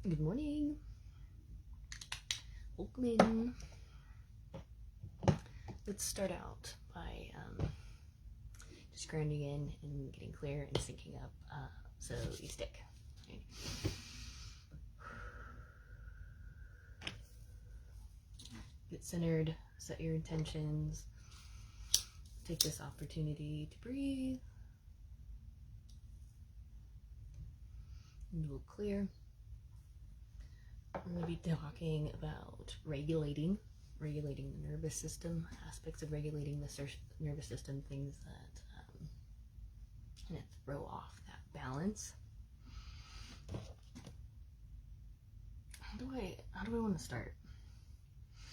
Good morning. Welcome in. Let's start out by just grounding in and getting clear and syncing up so you stick. Okay. Get centered, set your intentions. Take this opportunity to breathe. And we'll clear. We're going to be talking about regulating the nervous system, aspects of regulating the nervous system, things that kind of throw off that balance. How do I want to start?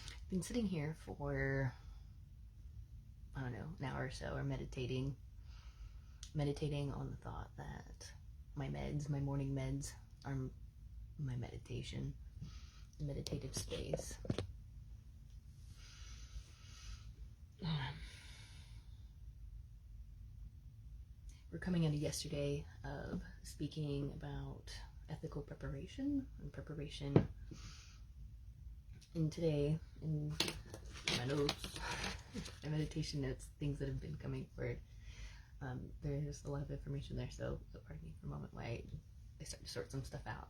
I've been sitting here for, I don't know, an hour or so, or meditating on the thought that my morning meds are my meditation, meditative space. We're coming out of yesterday of speaking about ethical preparation and preparation. And today, in my notes, my meditation notes, things that have been coming forward, there's a lot of information there, so pardon me for a moment while I start to sort some stuff out.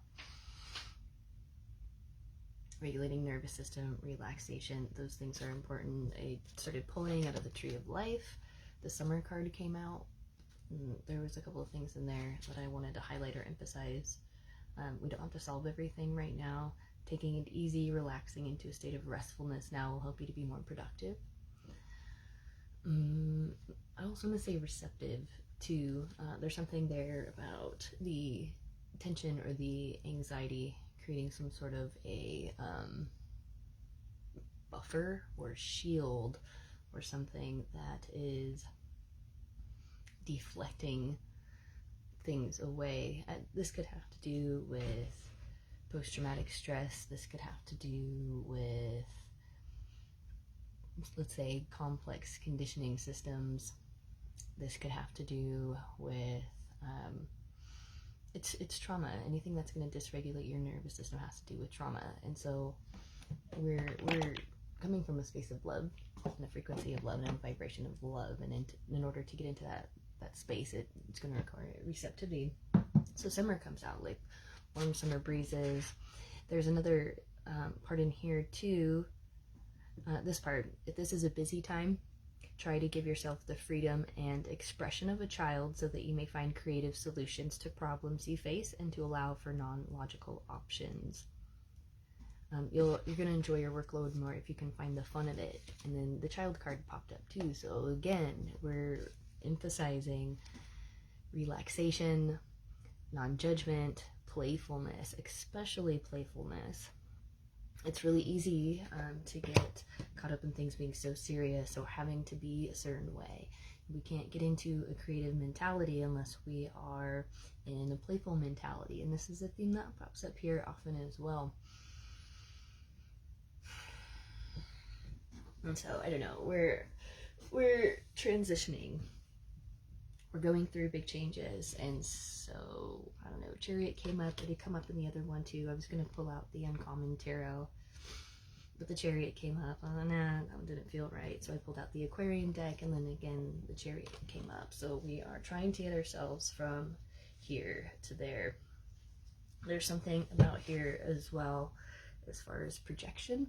Regulating nervous system, relaxation, those things are important. I started pulling out of the Tree of Life. The Summer card came out. There was a couple of things in there that I wanted to highlight or emphasize. We don't have to solve everything right now. Taking it easy, relaxing into a state of restfulness now will help you to be more productive. I also want to say receptive to, there's something there about the tension or the anxiety creating some sort of a buffer or shield or something that is deflecting things away. This could have to do with post-traumatic stress. This could have to do with, let's say, complex conditioning systems. This could have to do with it's trauma. Anything that's going to dysregulate your nervous system has to do with trauma. And so we're coming from a space of love and a frequency of love and a vibration of love, and in order to get into that space, it's going to require receptivity. So summer comes out, like warm summer breezes. There's another part in here too. This part, if this is a busy time, try to give yourself the freedom and expression of a child so that you may find creative solutions to problems you face and to allow for non-logical options. You're going to enjoy your workload more if you can find the fun of it. And then the child card popped up too. So again, we're emphasizing relaxation, non-judgment, playfulness, especially playfulness. It's really easy to get caught up in things being so serious or having to be a certain way. We can't get into a creative mentality unless we are in a playful mentality. And this is a theme that pops up here often as well. And so, I don't know, we're transitioning. We're going through big changes, and so, I don't know, Chariot came up. Did it come up in the other one too? I was going to pull out the Uncommon Tarot, but the Chariot came up. Oh, nah, that one didn't feel right, so I pulled out the Aquarium deck, and then again, the Chariot came up. So we are trying to get ourselves from here to there. There's something about here as well as far as projection.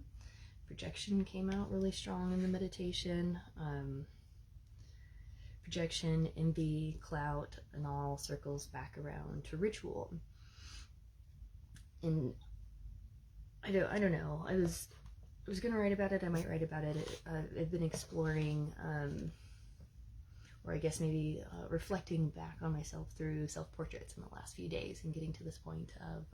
Projection came out really strong in the meditation. Projection, envy, clout, and all circles back around to ritual. And I don't know. I was gonna write about it. I might write about it. I've been exploring, or I guess maybe reflecting back on myself through self-portraits in the last few days, and getting to this point of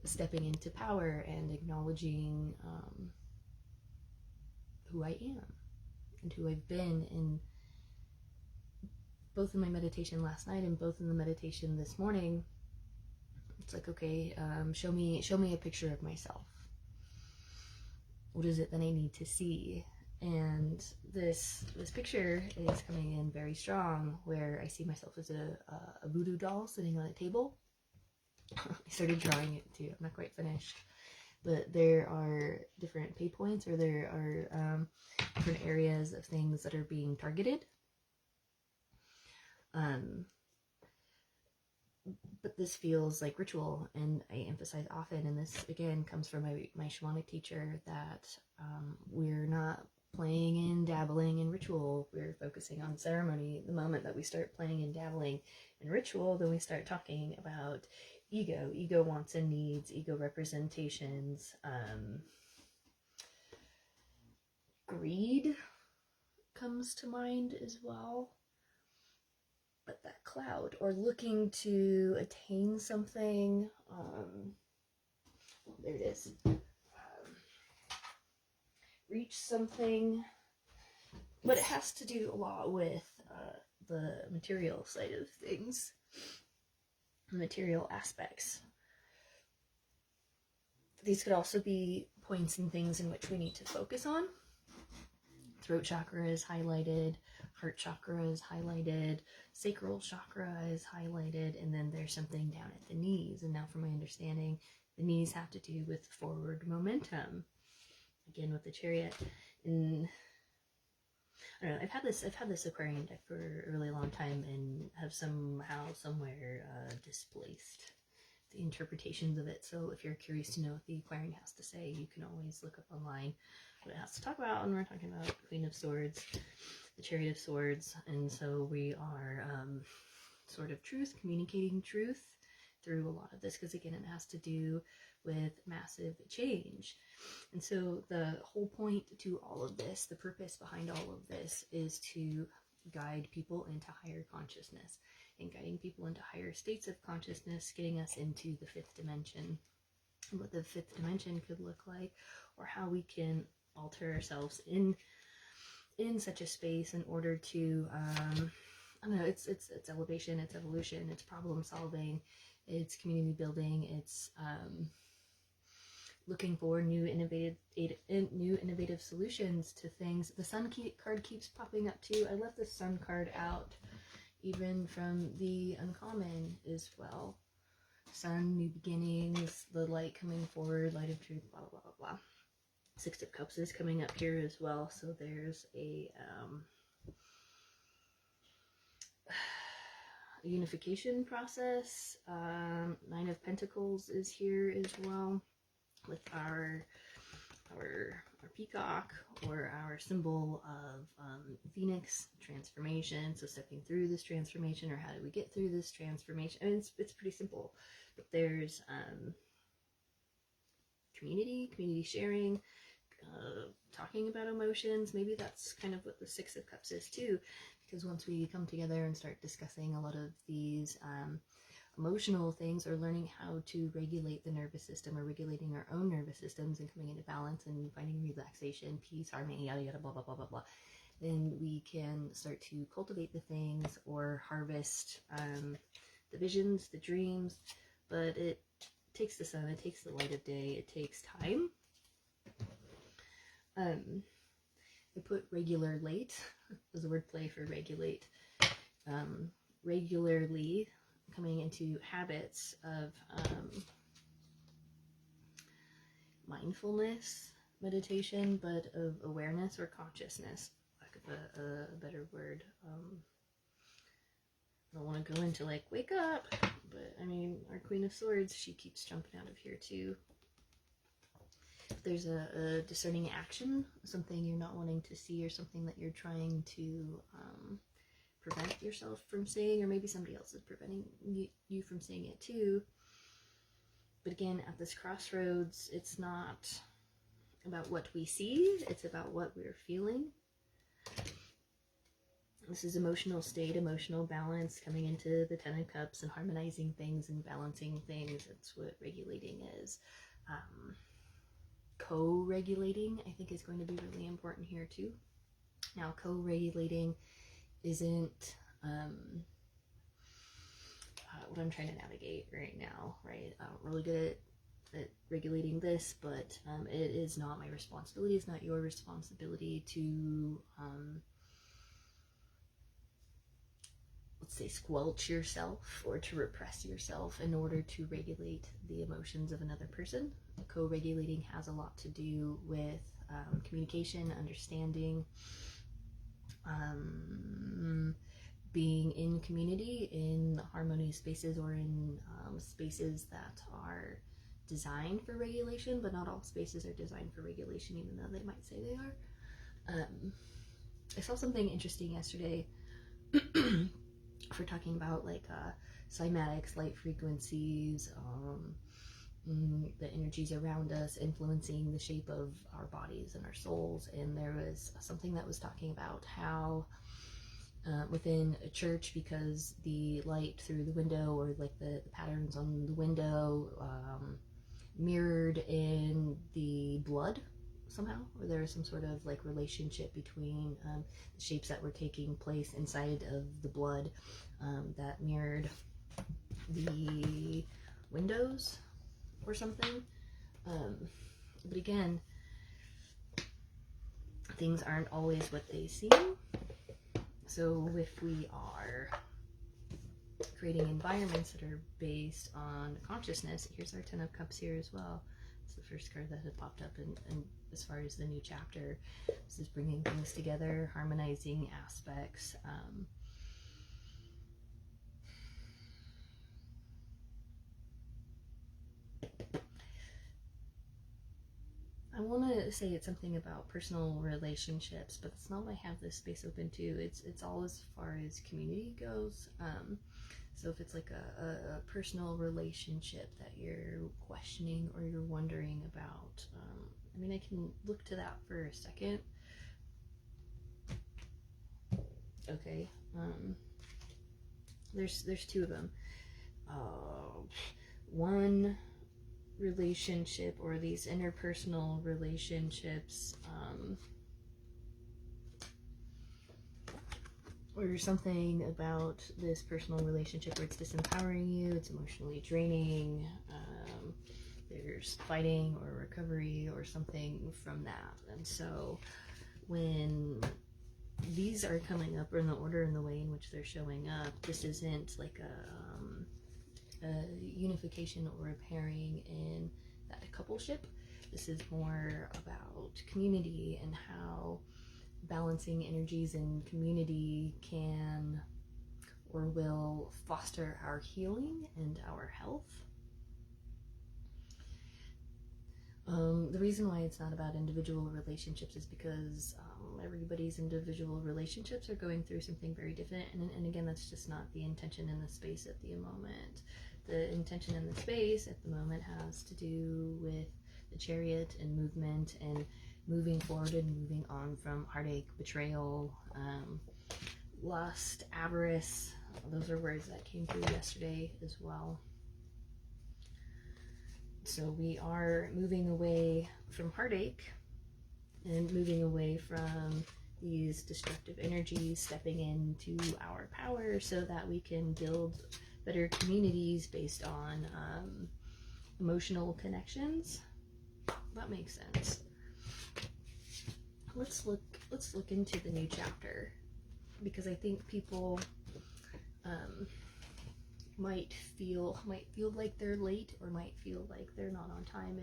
stepping into power and acknowledging who I am and who I've been, in both in my meditation last night and both in the meditation this morning. It's like, okay, show me a picture of myself. What is it that I need to see? And this picture is coming in very strong, where I see myself as a voodoo doll sitting on a table. I started drawing it too. I'm not quite finished. But there are different pay points, or there are different areas of things that are being targeted. But this feels like ritual, and I emphasize often, and this again comes from my shamanic teacher, that we're not playing and dabbling in ritual, we're focusing on ceremony. The moment that we start playing and dabbling in ritual, then we start talking about ego wants and needs, ego representations, greed comes to mind as well. But that cloud, or looking to attain something, there it is, reach something, but it has to do a lot with the material side of things, material aspects. These could also be points and things in which we need to focus on. Throat chakra is highlighted, heart chakra is highlighted, sacral chakra is highlighted, and then there's something down at the knees. And now, from my understanding, the knees have to do with forward momentum. Again, with the Chariot. And I don't know, I've had this Aquarian deck for a really long time, and have somehow, somewhere, displaced the interpretations of it. So if you're curious to know what the Aquarian has to say, you can always look up online what it has to talk about. And we're talking about Queen of Swords, the Chariot of Swords, and so we are sort of communicating truth through a lot of this, because again, it has to do with massive change. And so the whole point to all of this, the purpose behind all of this, is to guide people into higher consciousness, and guiding people into higher states of consciousness, getting us into the fifth dimension, and what the fifth dimension could look like, or how we can alter ourselves in such a space in order to I don't know, it's elevation, it's evolution, it's problem solving, it's community building, it's looking for new innovative solutions to things. The Sun card keeps popping up too. I left the Sun card out even from the uncommon as well. Sun, new beginnings, the light coming forward, light of truth, blah blah blah blah. Six of Cups is coming up here as well, so there's a unification process. Nine of Pentacles is here as well, with our peacock, or our symbol of Phoenix, transformation. So stepping through this transformation, or how do we get through this transformation? I mean, it's pretty simple, but there's community sharing, talking about emotions. Maybe that's kind of what the Six of Cups is too, because once we come together and start discussing a lot of these emotional things, or learning how to regulate the nervous system, or regulating our own nervous systems and coming into balance and finding relaxation, peace, harmony, yada yada, blah blah blah blah blah, then we can start to cultivate the things, or harvest the visions, the dreams. But it takes the sun, it takes the light of day, it takes time. I put regular late as a word play for regulate. Regularly coming into habits of mindfulness, meditation, but of awareness or consciousness, lack of a better word. I don't want to go into like wake up, but I mean, our Queen of Swords, she keeps jumping out of here too. If there's a discerning action, something you're not wanting to see, or something that you're trying to prevent yourself from seeing, or maybe somebody else is preventing you from seeing it too. But again, at this crossroads, it's not about what we see, it's about what we're feeling. This is emotional state, emotional balance, coming into the Ten of Cups and harmonizing things and balancing things. That's what regulating is. Co-regulating, I think, is going to be really important here too. Now, co-regulating isn't what I'm trying to navigate right now, right? I'm really good at regulating this, but it is not my responsibility. It's not your responsibility to let's say, squelch yourself or to repress yourself in order to regulate the emotions of another person. Co-regulating has a lot to do with communication, understanding, being in community, in harmonious spaces, or in spaces that are designed for regulation, but not all spaces are designed for regulation, even though they might say they are. I saw something interesting yesterday for talking about like cymatics, light frequencies, the energies around us influencing the shape of our bodies and our souls. And there was something that was talking about how within a church, because the light through the window, or like the patterns on the window, mirrored in the blood somehow, or there was some sort of like relationship between the shapes that were taking place inside of the blood that mirrored the windows or something. But again, things aren't always what they seem. So if we are creating environments that are based on consciousness, here's our Ten of Cups here as well. It's the first card that had popped up, and as far as the new chapter, this is bringing things together, harmonizing aspects. I want to say it's something about personal relationships, but that's not what I have this space open to. It's all as far as community goes. So if it's like a personal relationship that you're questioning or you're wondering about, I mean, I can look to that for a second. Okay, there's two of them. One relationship, or these interpersonal relationships, or something about this personal relationship where it's disempowering you, it's emotionally draining, there's fighting or recovery or something from that. And so when these are coming up, or in the order and the way in which they're showing up, this isn't like a unification or a pairing in that coupleship. This is more about community and how balancing energies in community can or will foster our healing and our health. The reason why it's not about individual relationships is because everybody's individual relationships are going through something very different, and again, that's just not the intention in the space at the moment. The intention in the space at the moment has to do with the Chariot and movement and moving forward and moving on from heartache, betrayal, lust, avarice. Those are words that came through yesterday as well. So we are moving away from heartache and moving away from these destructive energies, stepping into our power so that we can build better communities based on emotional connections. That makes sense. Let's look into the new chapter, because I think people might feel like they're late, or might feel like they're not on time,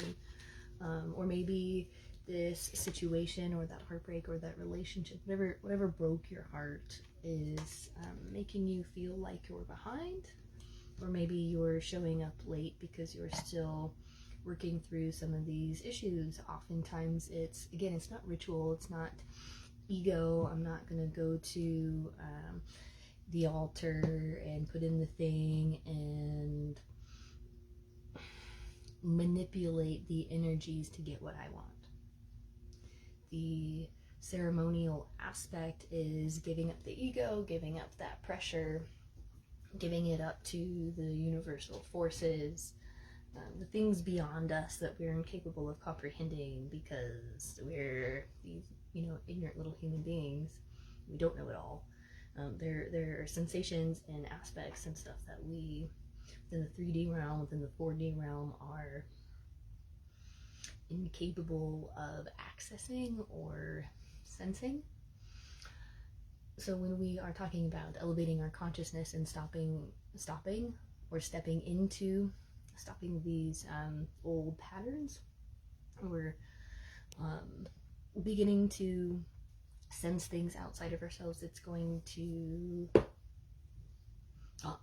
and or maybe this situation or that heartbreak or that relationship, whatever broke your heart, is making you feel like you're behind, or maybe you're showing up late because you're still working through some of these issues. Oftentimes it's not ritual, it's not ego. I'm not gonna go to the altar and put in the thing and manipulate the energies to get what I want. The ceremonial aspect is giving up the ego, giving up that pressure, giving it up to the universal forces, the things beyond us that we're incapable of comprehending because we're these, ignorant little human beings. We don't know it all. There are sensations and aspects and stuff that we, within the 3D realm, within the 4D realm, are incapable of accessing or sensing. So when we are talking about elevating our consciousness and stopping or stepping into stopping these old patterns, or beginning to sense things outside of ourselves, it's going to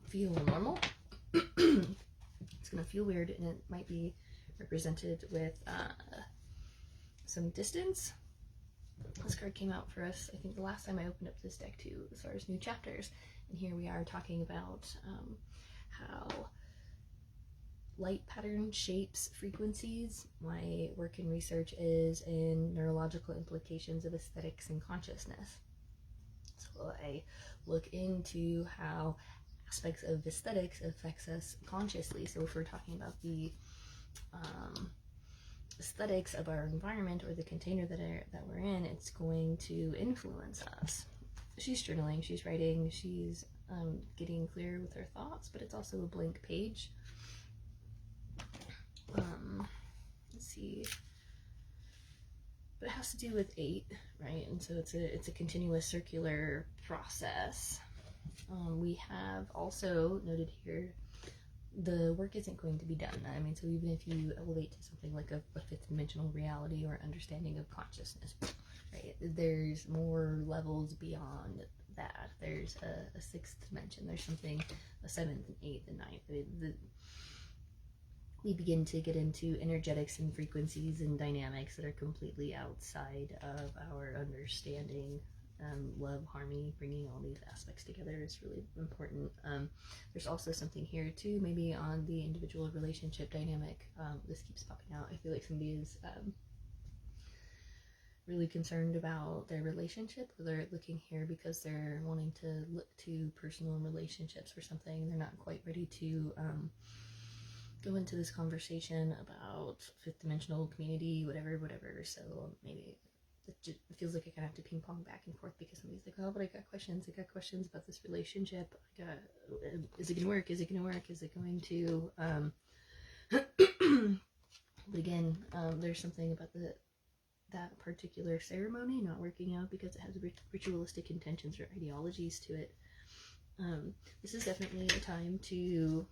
feel normal. It's going to feel weird, and it might be represented with some distance. This card came out for us, I think, the last time I opened up this deck too, as far as new chapters. And here we are talking about how light pattern shapes frequencies. My work and research is in neurological implications of aesthetics and consciousness. So I look into how aspects of aesthetics affects us consciously. So if we're talking about the aesthetics of our environment or the container that we're in, it's going to influence us. She's journaling, she's writing, she's getting clear with her thoughts, but it's also a blank page. Let's see. But it has to do with 8, right? And so it's a continuous circular process. We have also noted here the work isn't going to be done. I mean, so even if you elevate to something like a fifth dimensional reality or understanding of consciousness, right, there's more levels beyond that. There's a sixth dimension. There's something, a seventh, and eighth, and ninth. We begin to get into energetics and frequencies and dynamics that are completely outside of our understanding. Love, harmony, bringing all these aspects together is really important. There's also something here too, maybe on the individual relationship dynamic. This keeps popping out. I feel like somebody is really concerned about their relationship, or they're looking here because they're wanting to look to personal relationships or something. They're not quite ready to go into this conversation about fifth dimensional community, whatever. So maybe it feels like I kind of have to ping pong back and forth because somebody's like, oh, but I got questions about this relationship. Is it gonna work? Is it going to but again, there's something about that particular ceremony not working out because it has ritualistic intentions or ideologies to it. This is definitely a time to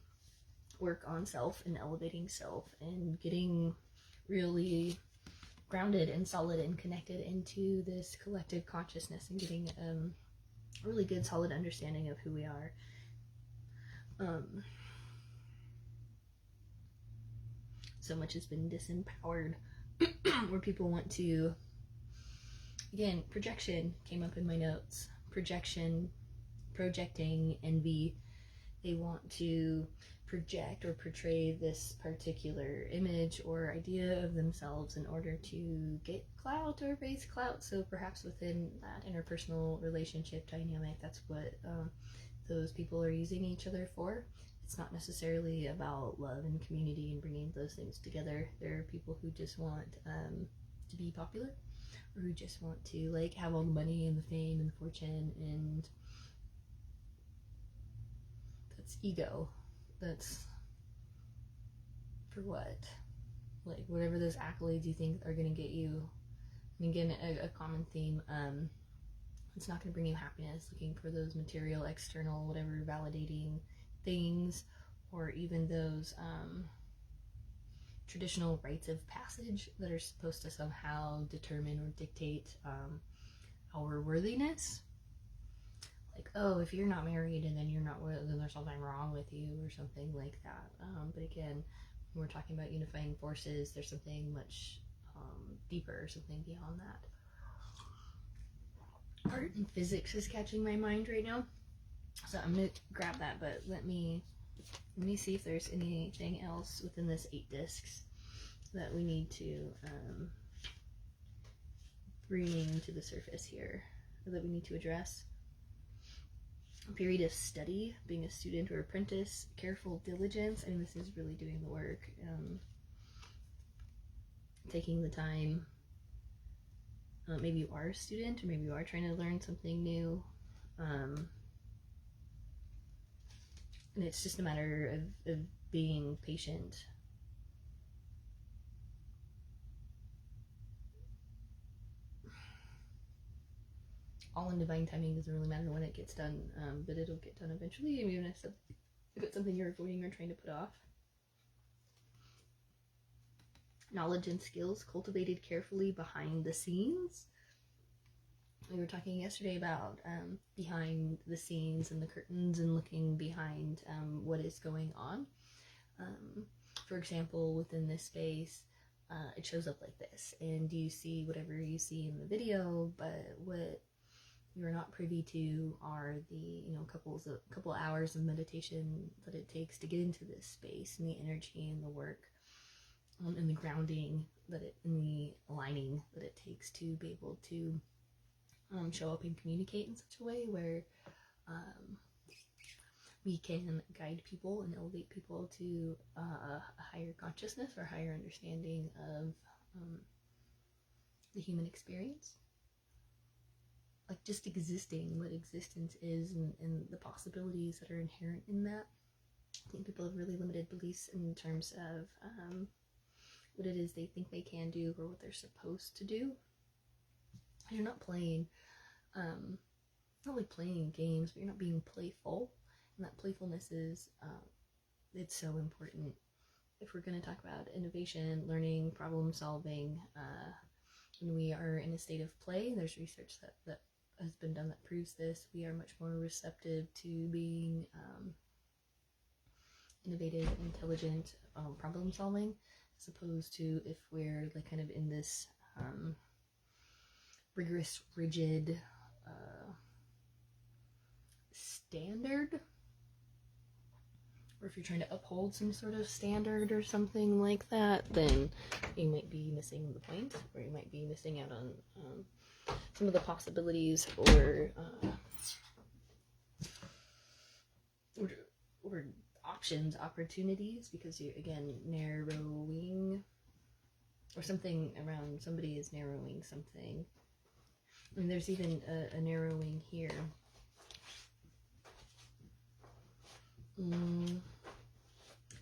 work on self and elevating self and getting really grounded and solid and connected into this collective consciousness and getting a really good solid understanding of who we are. So much has been disempowered where people want to, again, projection came up in my notes, projecting, envy. They want to project or portray this particular image or idea of themselves in order to get clout or raise clout. So perhaps within that interpersonal relationship dynamic, that's what those people are using each other for. It's not necessarily about love and community and bringing those things together. There are people who just want to be popular, or who just want to like have all the money and the fame and the fortune, and that's ego. That's for what? Like whatever those accolades you think are going to get you. And again, a common theme, it's not going to bring you happiness. Looking for those material, external, whatever validating things, or even those traditional rites of passage that are supposed to somehow determine or dictate our worthiness. Like, oh, if you're not married and then you're not, then there's something wrong with you or something like that. But again, when we're talking about unifying forces, there's something much deeper, something beyond that. Art and physics is catching my mind right now, so I'm gonna grab that. But let me see if there's anything else within this 8 discs that we need to bring to the surface here, or that we need to address. A period of study, being a student or apprentice, careful diligence. I mean, this is really doing the work, taking the time. Maybe you are a student, or maybe you are trying to learn something new, and it's just a matter of being patient. all in divine timing. Doesn't really matter when it gets done, but it'll get done eventually, even if it's something you're avoiding or trying to put off. Knowledge and skills cultivated carefully behind the scenes. We were talking yesterday about behind the scenes and the curtains and looking behind what is going on. For example, within this space, it shows up like this, and you see whatever you see in the video, but what you're not privy to are the couple hours of meditation that it takes to get into this space, and the energy and the work and the grounding and the aligning that it takes to be able to show up and communicate in such a way where we can guide people and elevate people to a higher consciousness or higher understanding of the human experience. Like just existing, what existence is, and the possibilities that are inherent in that. I think people have really limited beliefs in terms of what it is they think they can do or what they're supposed to do. You're not playing, not like playing games, but you're not being playful. And that playfulness is, it's so important. If we're going to talk about innovation, learning, problem solving, when we are in a state of play, there's research that has been done that proves this. We are much more receptive to being innovative, intelligent, problem solving, as opposed to if we're like kind of in this rigorous, rigid standard, or if you're trying to uphold some sort of standard or something like that, then you might be missing the point, or you might be missing out on some of the possibilities or options, opportunities, because you're, again, narrowing, or something around somebody is narrowing something. I mean, there's even a narrowing here.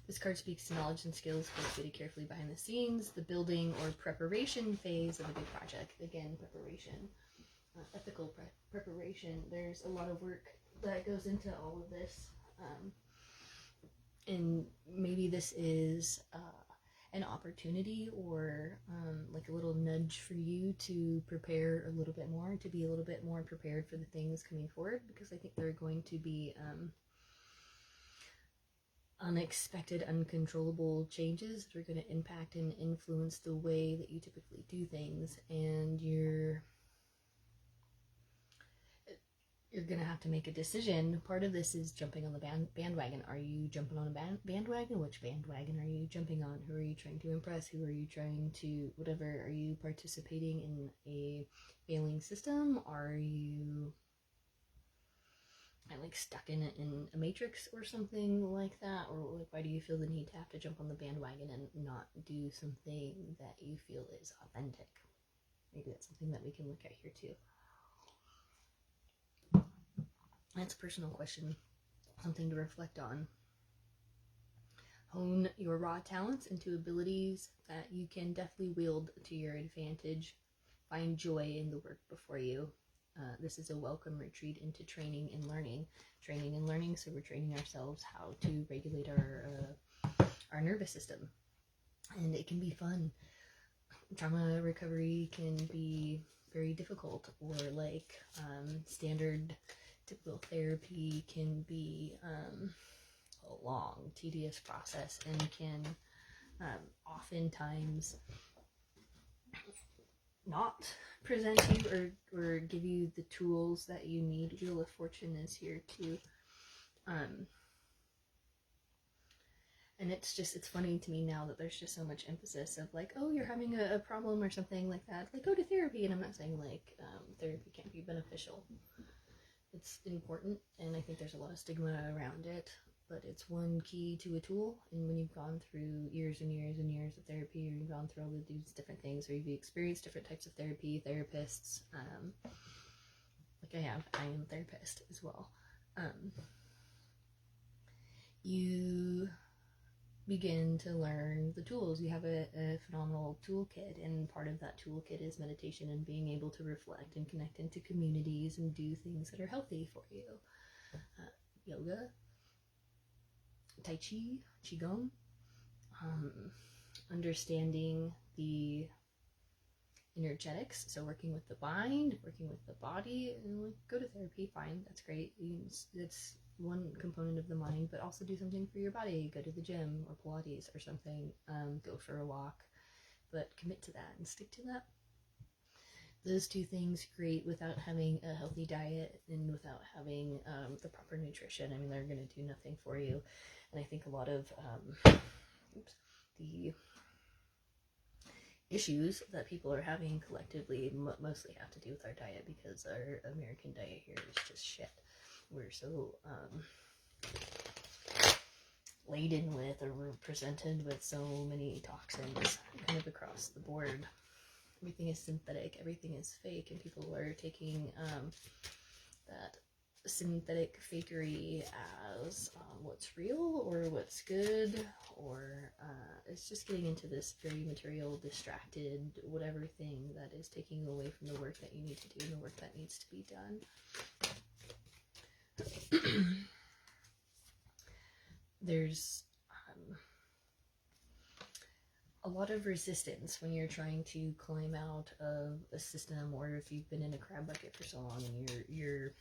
This card speaks to knowledge and skills cultivated carefully behind the scenes, the building or preparation phase of a big project. Again, preparation, ethical preparation. There's a lot of work that goes into all of this. And maybe this is an opportunity or like a little nudge for you to prepare a little bit more, to be a little bit more prepared for the things coming forward, because I think there are going to be unexpected, uncontrollable changes that are going to impact and influence the way that you typically do things, and you're going to have to make a decision. Part of this is jumping on the bandwagon. Are you jumping on a bandwagon? Which bandwagon are you jumping on? Who are you trying to impress? Who are you trying to whatever? Are you participating in a failing system? Are you like stuck in a matrix or something like that? Or like, why do you feel the need to have to jump on the bandwagon and not do something that you feel is authentic? Maybe that's something that we can look at here too. That's a personal question, something to reflect on. Hone your raw talents into abilities that you can deftly wield to your advantage. Find joy in the work before you. This is a welcome retreat into training and learning. So we're training ourselves how to regulate our nervous system, and it can be fun. Trauma recovery can be very difficult, or like standard typical therapy can be a long, tedious process, and can oftentimes not present you or give you the tools that you need. Wheel of Fortune is here too. And it's funny to me now that there's just so much emphasis of like, oh, you're having a problem or something like that, like go to therapy. And I'm not saying like therapy can't be beneficial. It's important, and I think there's a lot of stigma around it, but it's one key to a tool. And when you've gone through years and years and years of therapy, or you've gone through all of these different things, or you've experienced different types of therapy, therapists, like I am a therapist as well. You begin to learn the tools. You have a phenomenal toolkit, and part of that toolkit is meditation and being able to reflect and connect into communities and do things that are healthy for you. Yoga, Tai Chi, Qigong, understanding the energetics, so working with the mind, working with the body, and go to therapy, fine, that's great. It's one component of the mind, but also do something for your body. Go to the gym or Pilates or something, go for a walk, but commit to that and stick to that. Those two things great without having a healthy diet and without having the proper nutrition. I mean, they're going to do nothing for you. And I think a lot of the issues that people are having collectively mostly have to do with our diet, because our American diet here is just shit. We're so laden with, or we're presented with so many toxins kind of across the board. Everything is synthetic, everything is fake, and people are taking that synthetic fakery as what's real or what's good, or it's just getting into this very material, distracted, whatever thing that is taking away from the work that you need to do and the work that needs to be done. There's a lot of resistance when you're trying to climb out of a system, or if you've been in a crab bucket for so long and you're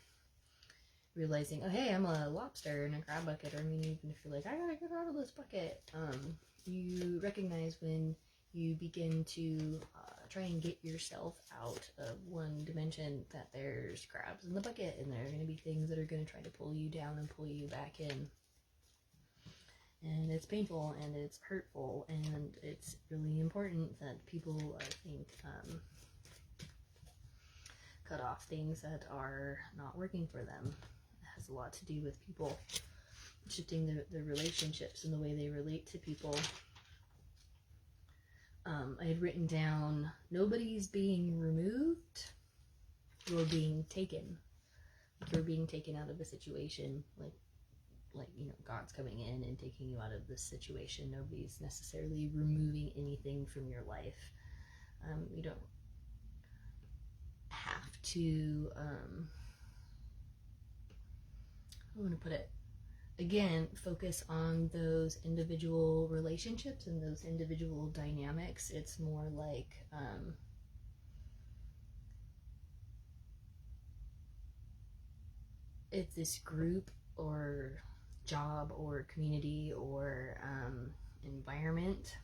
realizing, oh hey, I'm a lobster in a crab bucket, or I mean, even if you're like, I gotta get out of this bucket, you recognize when you begin to try and get yourself out of one dimension that there's crabs in the bucket, and there are going to be things that are going to try to pull you down and pull you back in. And it's painful and it's hurtful, and it's really important that people, I think, cut off things that are not working for them. It has a lot to do with people shifting the relationships and the way they relate to people. I had written down, nobody's being removed, you're being taken. You're being taken out of a situation, like you know, God's coming in and taking you out of this situation. Nobody's necessarily removing anything from your life. You don't have to, I want to put it, again, focus on those individual relationships and those individual dynamics. It's more like, if this group or job or community or environment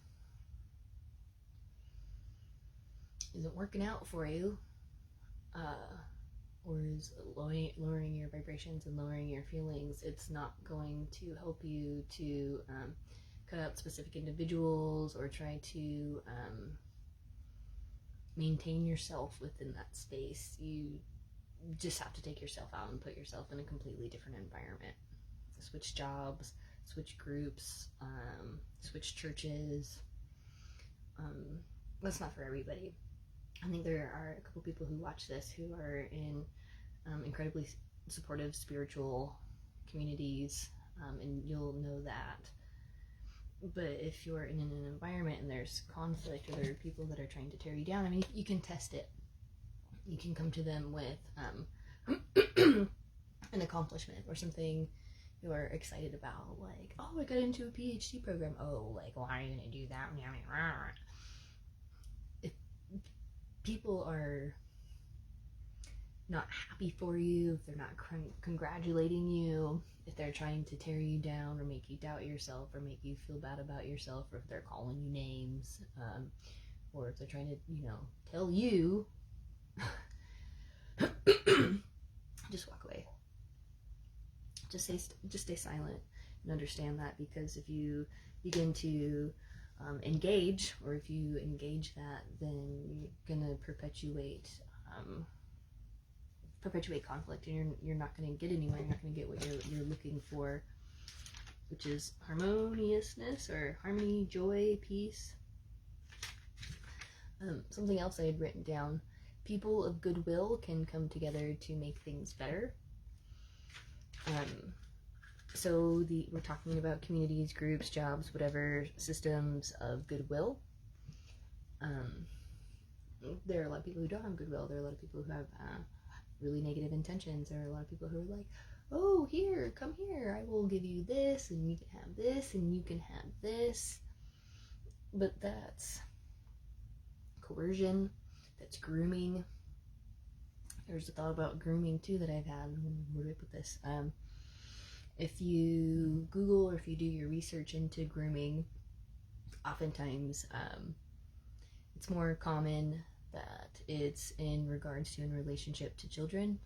isn't working out for you, or is lowering your vibrations and lowering your feelings, it's not going to help you to cut out specific individuals or try to maintain yourself within that space. You just have to take yourself out and put yourself in a completely different environment. Switch jobs, switch groups, switch churches. That's not for everybody. I think there are a couple people who watch this who are in incredibly supportive spiritual communities, and you'll know that. But if you're in an environment and there's conflict, or there are people that are trying to tear you down, I mean, you can test it. You can come to them with an accomplishment or something you're excited about, like, oh, I got into a PhD program. Oh, like, why are you gonna do that? If people are not happy for you, if they're not congratulating you, if they're trying to tear you down or make you doubt yourself or make you feel bad about yourself, or if they're calling you names, or if they're trying to, you know, tell you, just walk away. Just stay silent and understand that, because if you begin to engage, or if you engage that, then you're gonna perpetuate conflict, and you're not gonna get anywhere. You're not gonna get what you're looking for, which is harmoniousness, or harmony, joy, peace. Something else I had written down: people of goodwill can come together to make things better. So we're talking about communities, groups, jobs, whatever, systems of goodwill. Um, there are a lot of people who don't have goodwill. There are a lot of people who have really negative intentions. There are a lot of people who are like, oh, here, come here, I will give you this, and you can have this, and you can have this. But that's coercion, that's grooming. There's a thought about grooming too that I've had. Where do I put this? If you Google or if you do your research into grooming, oftentimes it's more common that it's in regards to in relationship to children.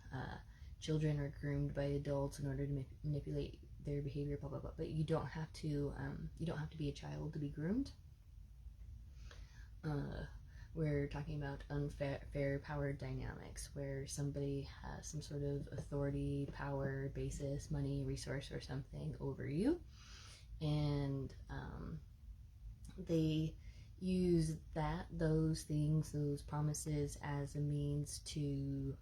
Children are groomed by adults in order to manipulate their behavior, blah blah blah. But you don't have to be a child to be groomed. We're talking about unfair power dynamics, where somebody has some sort of authority, power, basis, money, resource, or something over you, and they use those things, those promises, as a means to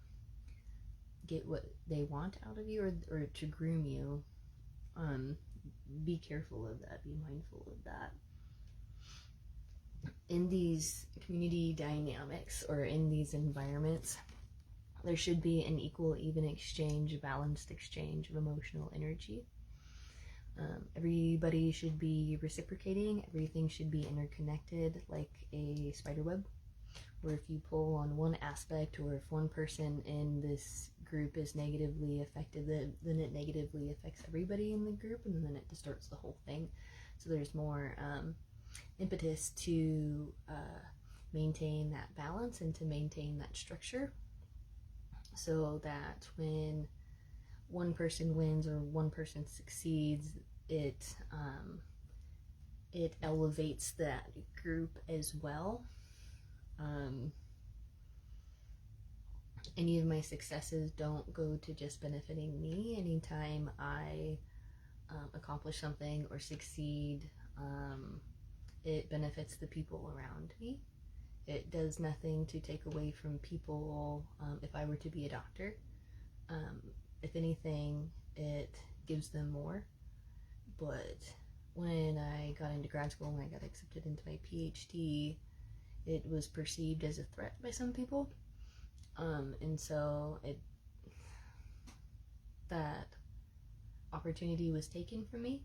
get what they want out of you, or to groom you. Be careful of that. Be mindful of that. In these community dynamics or in these environments, there should be an equal, even exchange, balanced exchange of emotional energy. Everybody should be reciprocating. Everything should be interconnected, like a spider web, where if you pull on one aspect, or if one person in this group is negatively affected, then it negatively affects everybody in the group, and then it distorts the whole thing. So there's more impetus to maintain that balance and to maintain that structure, so that when one person wins or one person succeeds, it elevates that group as well. Any of my successes don't go to just benefiting me. Anytime I accomplish something or succeed, it benefits the people around me. It does nothing to take away from people. If I were to be a doctor, if anything, it gives them more. But when I got into grad school and I got accepted into my PhD, it was perceived as a threat by some people. And so that opportunity was taken from me,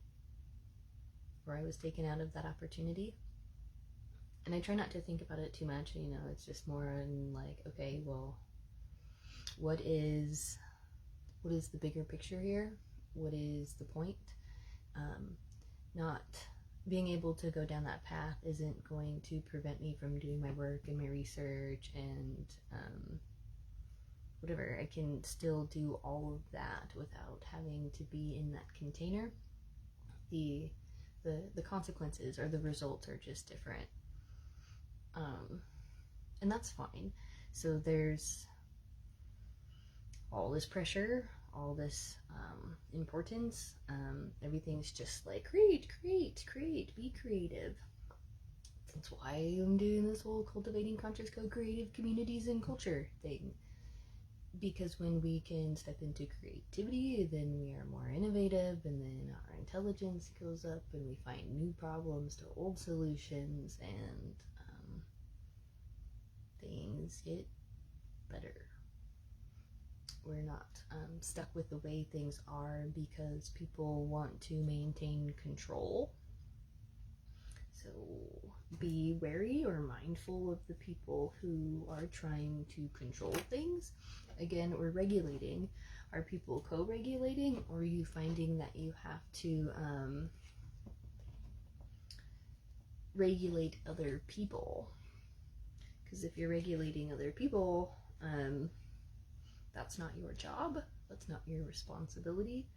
or I was taken out of that opportunity. And I try not to think about it too much, it's just more in like, okay, well, what is the bigger picture here? What is the point? Not being able to go down that path isn't going to prevent me from doing my work and my research and whatever. I can still do all of that without having to be in that container. The consequences or the results are just different. And that's fine. So there's all this pressure, all this importance. Everything's just like, create, be creative. That's why I'm doing this whole cultivating conscious co-creative communities and culture thing. Because when we can step into creativity, then we are more innovative, and then our intelligence goes up, and we find new problems to old solutions, and things get better. We're not stuck with the way things are because people want to maintain control. So be wary or mindful of the people who are trying to control things. Again, we're regulating. Are people co-regulating, or are you finding that you have to regulate other people? Because if you're regulating other people, that's not your job. That's not your responsibility.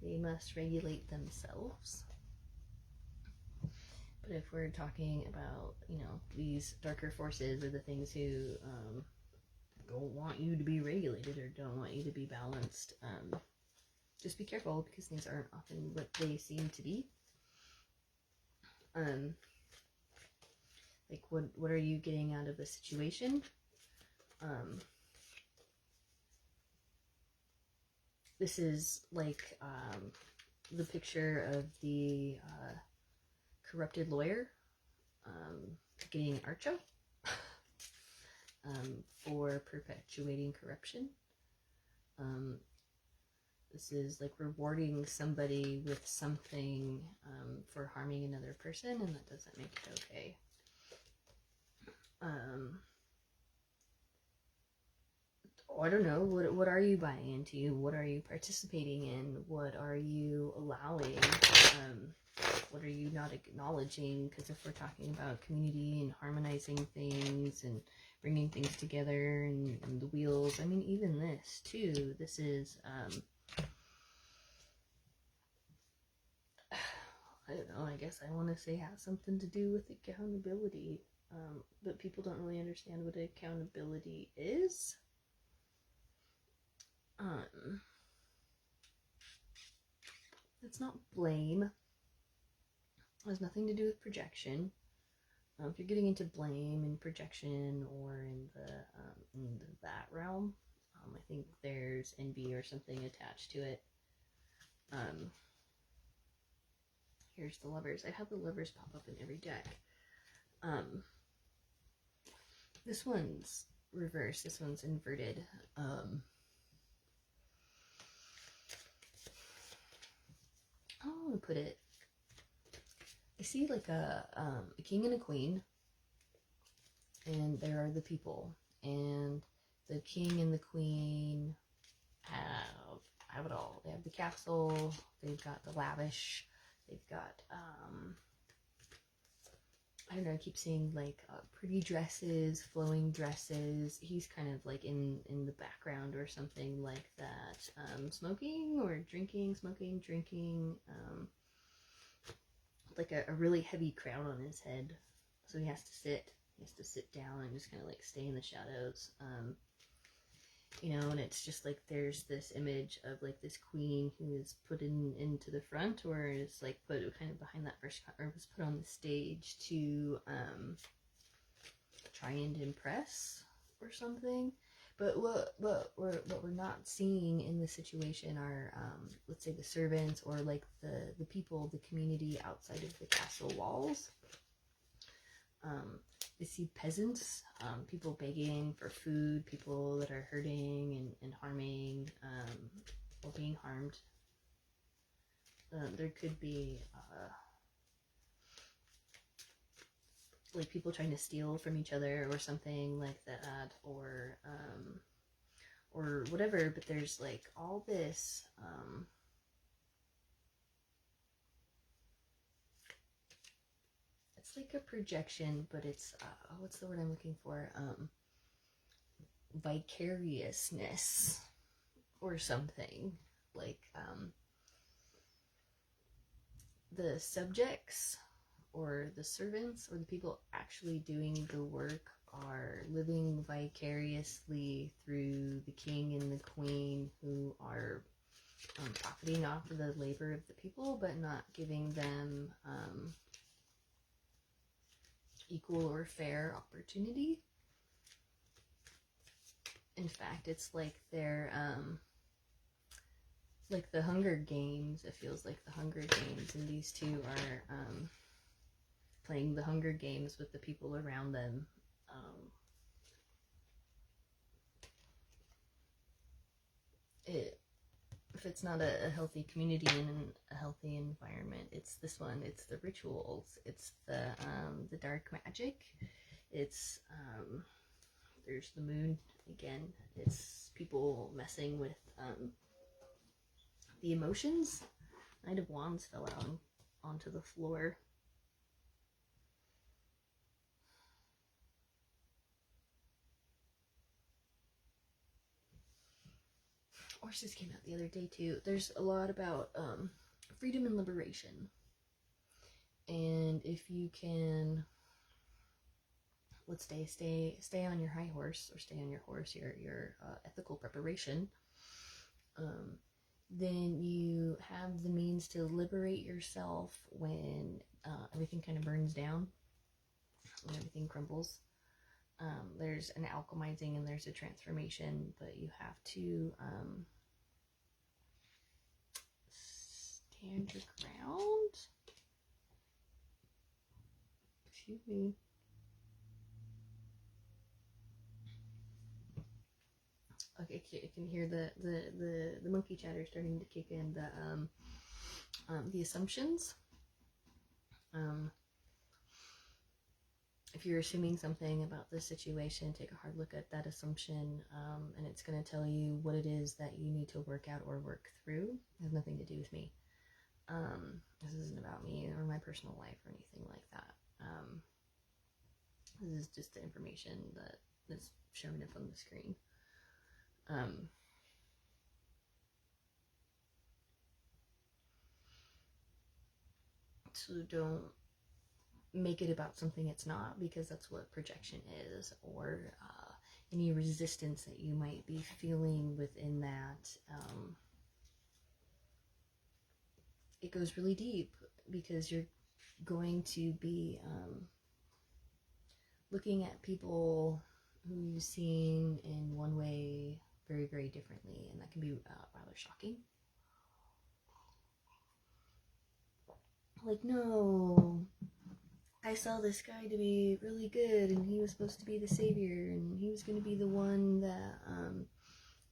They must regulate themselves. But if we're talking about, these darker forces, or the things who don't want you to be regulated or don't want you to be balanced, just be careful, because things aren't often what they seem to be. Like, what are you getting out of the situation? This is like the picture of the corrupted lawyer getting Archo for perpetuating corruption. This is like rewarding somebody with something for harming another person, and that doesn't make it okay. I don't know, what are you buying into? What are you participating in? What are you allowing? What are you not acknowledging? Because if we're talking about community and harmonizing things and bringing things together and the wheels, I mean, even this too, this is, I don't know, I guess I want to say has something to do with accountability, but people don't really understand what accountability is. It's not blame. It has nothing to do with projection. If you're getting into blame and projection or in that realm, I think there's envy or something attached to it. Here's the Lovers. I have the Lovers pop up in every deck. This one's reversed. This one's inverted. How do I want to put it? I see like a king and a queen, and there are the people, and the king and the queen have it all. They have the castle, they've got the lavish, they've got I don't know, I keep seeing like pretty dresses, flowing dresses. He's kind of like in the background or something like that, smoking or drinking, smoking, drinking, like a really heavy crown on his head, so he has to sit down and just kind of like stay in the shadows, you know. And it's just like there's this image of like this queen who is put into the front, or is like put kind of behind that first, or was put on the stage to try and impress or something. But what we're not seeing in this situation are, let's say, the servants, or like the people, the community outside of the castle walls. We see peasants, people begging for food, people that are hurting and harming, or being harmed. There could be like people trying to steal from each other or something like that, or whatever. But there's like all this it's like a projection, but it's what's the word I'm looking for? Vicariousness or something. Like the subjects or the servants or the people actually doing the work are living vicariously through the king and the queen, who are profiting off of the labor of the people, but not giving them equal or fair opportunity. In fact, it's like they're like the Hunger Games. It feels like the Hunger Games, and these two are playing the Hunger Games with the people around them. If it's not a healthy community and a healthy environment, it's this one. It's the rituals. It's the dark magic. It's there's the moon again. It's people messing with the emotions. Knight of Wands fell out onto the floor. Horses came out the other day too. There's a lot about freedom and liberation, and if you can, let's stay on your high horse, or stay on your horse, your ethical preparation, then you have the means to liberate yourself when everything kind of burns down, when everything crumbles. There's an alchemizing and there's a transformation, but you have to stand your ground. Excuse me. Okay, I can hear the monkey chatter starting to kick in. The assumptions. If you're assuming something about the situation, take a hard look at that assumption, and it's going to tell you what it is that you need to work out or work through. It has nothing to do with me. This isn't about me or my personal life or anything like that. This is just the information that is showing up on the screen. So don't make it about something it's not, because that's what projection is, or any resistance that you might be feeling within that. It goes really deep, because you're going to be looking at people who you've seen in one way very, very differently, and that can be rather shocking. Like, no, I saw this guy to be really good, and he was supposed to be the savior, and he was going to be the one that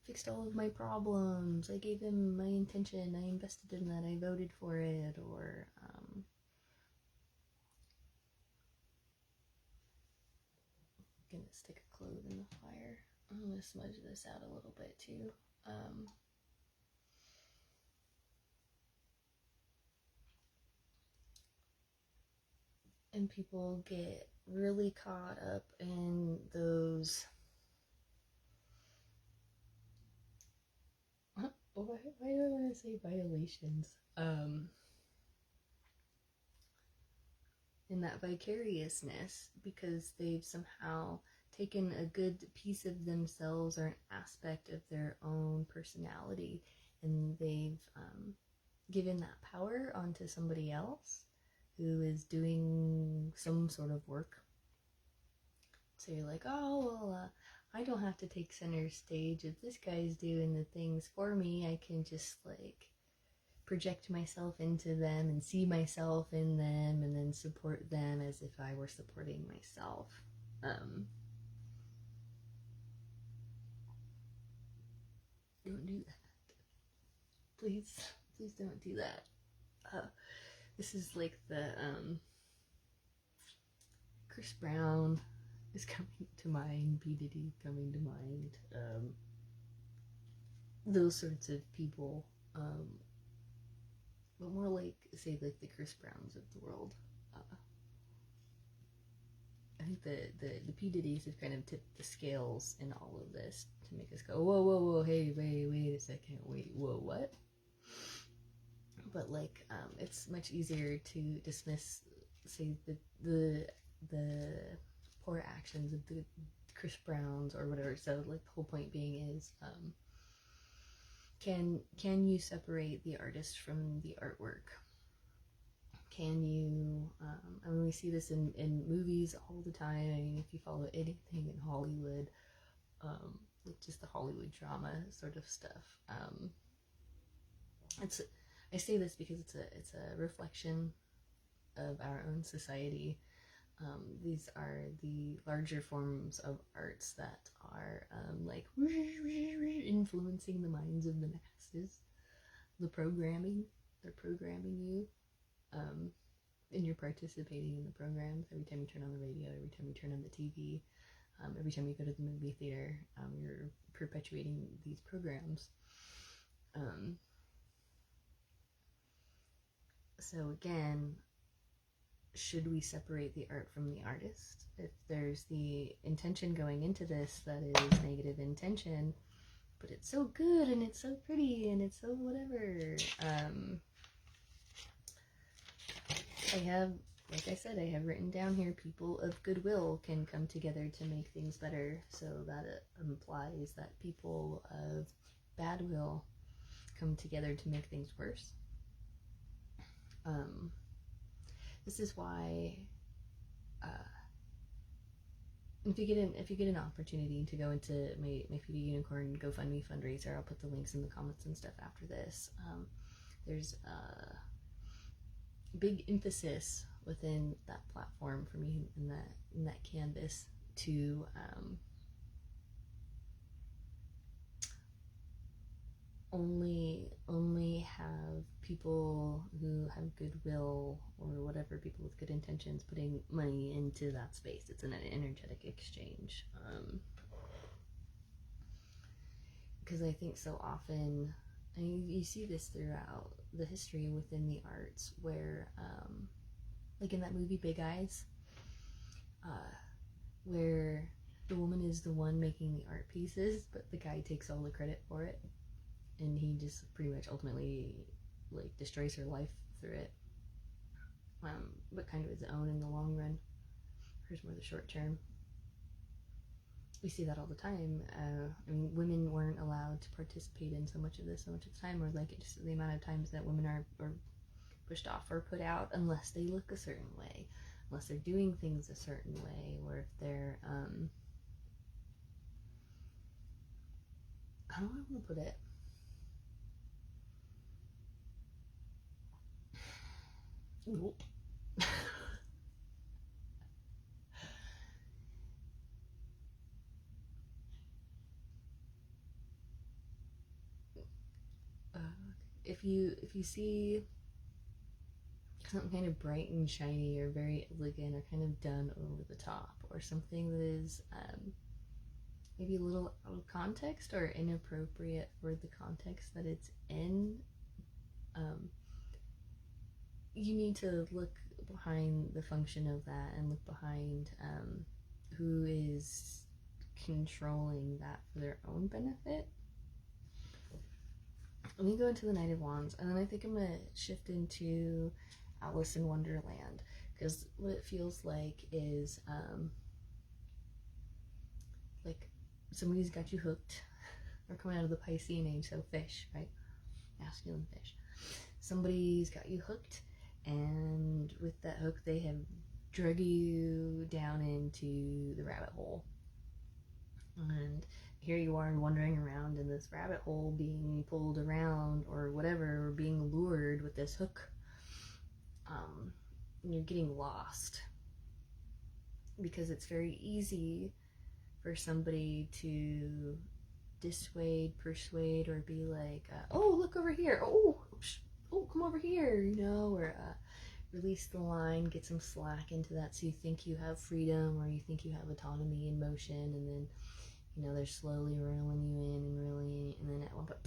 fixed all of my problems. I gave him my intention, I invested in that, I voted for it, or gonna stick a clove in the fire. I'm gonna smudge this out a little bit too. And people get really caught up in those. Why do I want to say violations? In that vicariousness, because they've somehow taken a good piece of themselves or an aspect of their own personality, and they've given that power onto somebody else who is doing some sort of work. So you're like, oh, well, I don't have to take center stage. If this guy's doing the things for me, I can just like project myself into them and see myself in them, and then support them as if I were supporting myself. Don't do that. Please don't do that. This is like the Chris Brown is coming to mind, P. Diddy coming to mind, those sorts of people, but more like, say, like the Chris Browns of the world. I think the P. Diddy's have kind of tipped the scales in all of this to make us go, whoa, hey, wait a second, whoa, what? But like, it's much easier to dismiss, say, the poor actions of the Chris Browns or whatever. So like, the whole point being is, can you separate the artist from the artwork? Can you, I mean, we see this in movies all the time. I mean, if you follow anything in Hollywood, like just the Hollywood drama sort of stuff, I say this because it's a reflection of our own society. These are the larger forms of arts that are like influencing the minds of the masses. The programming, they're programming you, and you're participating in the programs. Every time you turn on the radio, every time you turn on the TV, every time you go to the movie theater, you're perpetuating these programs. So again, should we separate the art from the artist? If there's the intention going into this that is negative intention, but it's so good and it's so pretty and it's so whatever. I have, like I said, I have written down here, people of goodwill can come together to make things better. So that implies that people of bad will come together to make things worse. This is why, if you get an opportunity to go into my Feed a Unicorn GoFundMe fundraiser, I'll put the links in the comments and stuff after this. there's a big emphasis within that platform for me in that canvas to only have people who have goodwill or whatever, people with good intentions, putting money into that space. It's an energetic exchange. Because I think so often, and you see this throughout the history within the arts, where like in that movie Big Eyes, where the woman is the one making the art pieces, but the guy takes all the credit for it, and he just pretty much ultimately like destroys her life through it, but kind of his own in the long run. Hers more the short term. We see that all the time. I mean, women weren't allowed to participate in so much of this so much of the time, or like just the amount of times that women are pushed off or put out unless they look a certain way, unless they're doing things a certain way, or if they're how do I want to put it? If you see something kind of bright and shiny or very elegant or kind of done over the top, or something that is maybe a little out of context or inappropriate for the context that it's in, you need to look behind the function of that and look behind who is controlling that for their own benefit. Let me go into the Knight of Wands, and then I think I'm going to shift into Alice in Wonderland, because what it feels like is like somebody's got you hooked. We're coming out of the Piscean age, so fish, right? Masculine fish. Somebody's got you hooked, and with that hook they have drug you down into the rabbit hole, and here you are wandering around in this rabbit hole, being pulled around or whatever, or being lured with this hook. You're getting lost, because it's very easy for somebody to dissuade, persuade, or be like, oh, look over here, oh, come over here, or release the line, get some slack into that, so you think you have freedom, or you think you have autonomy and motion, and then they're slowly reeling you in, and then at one point,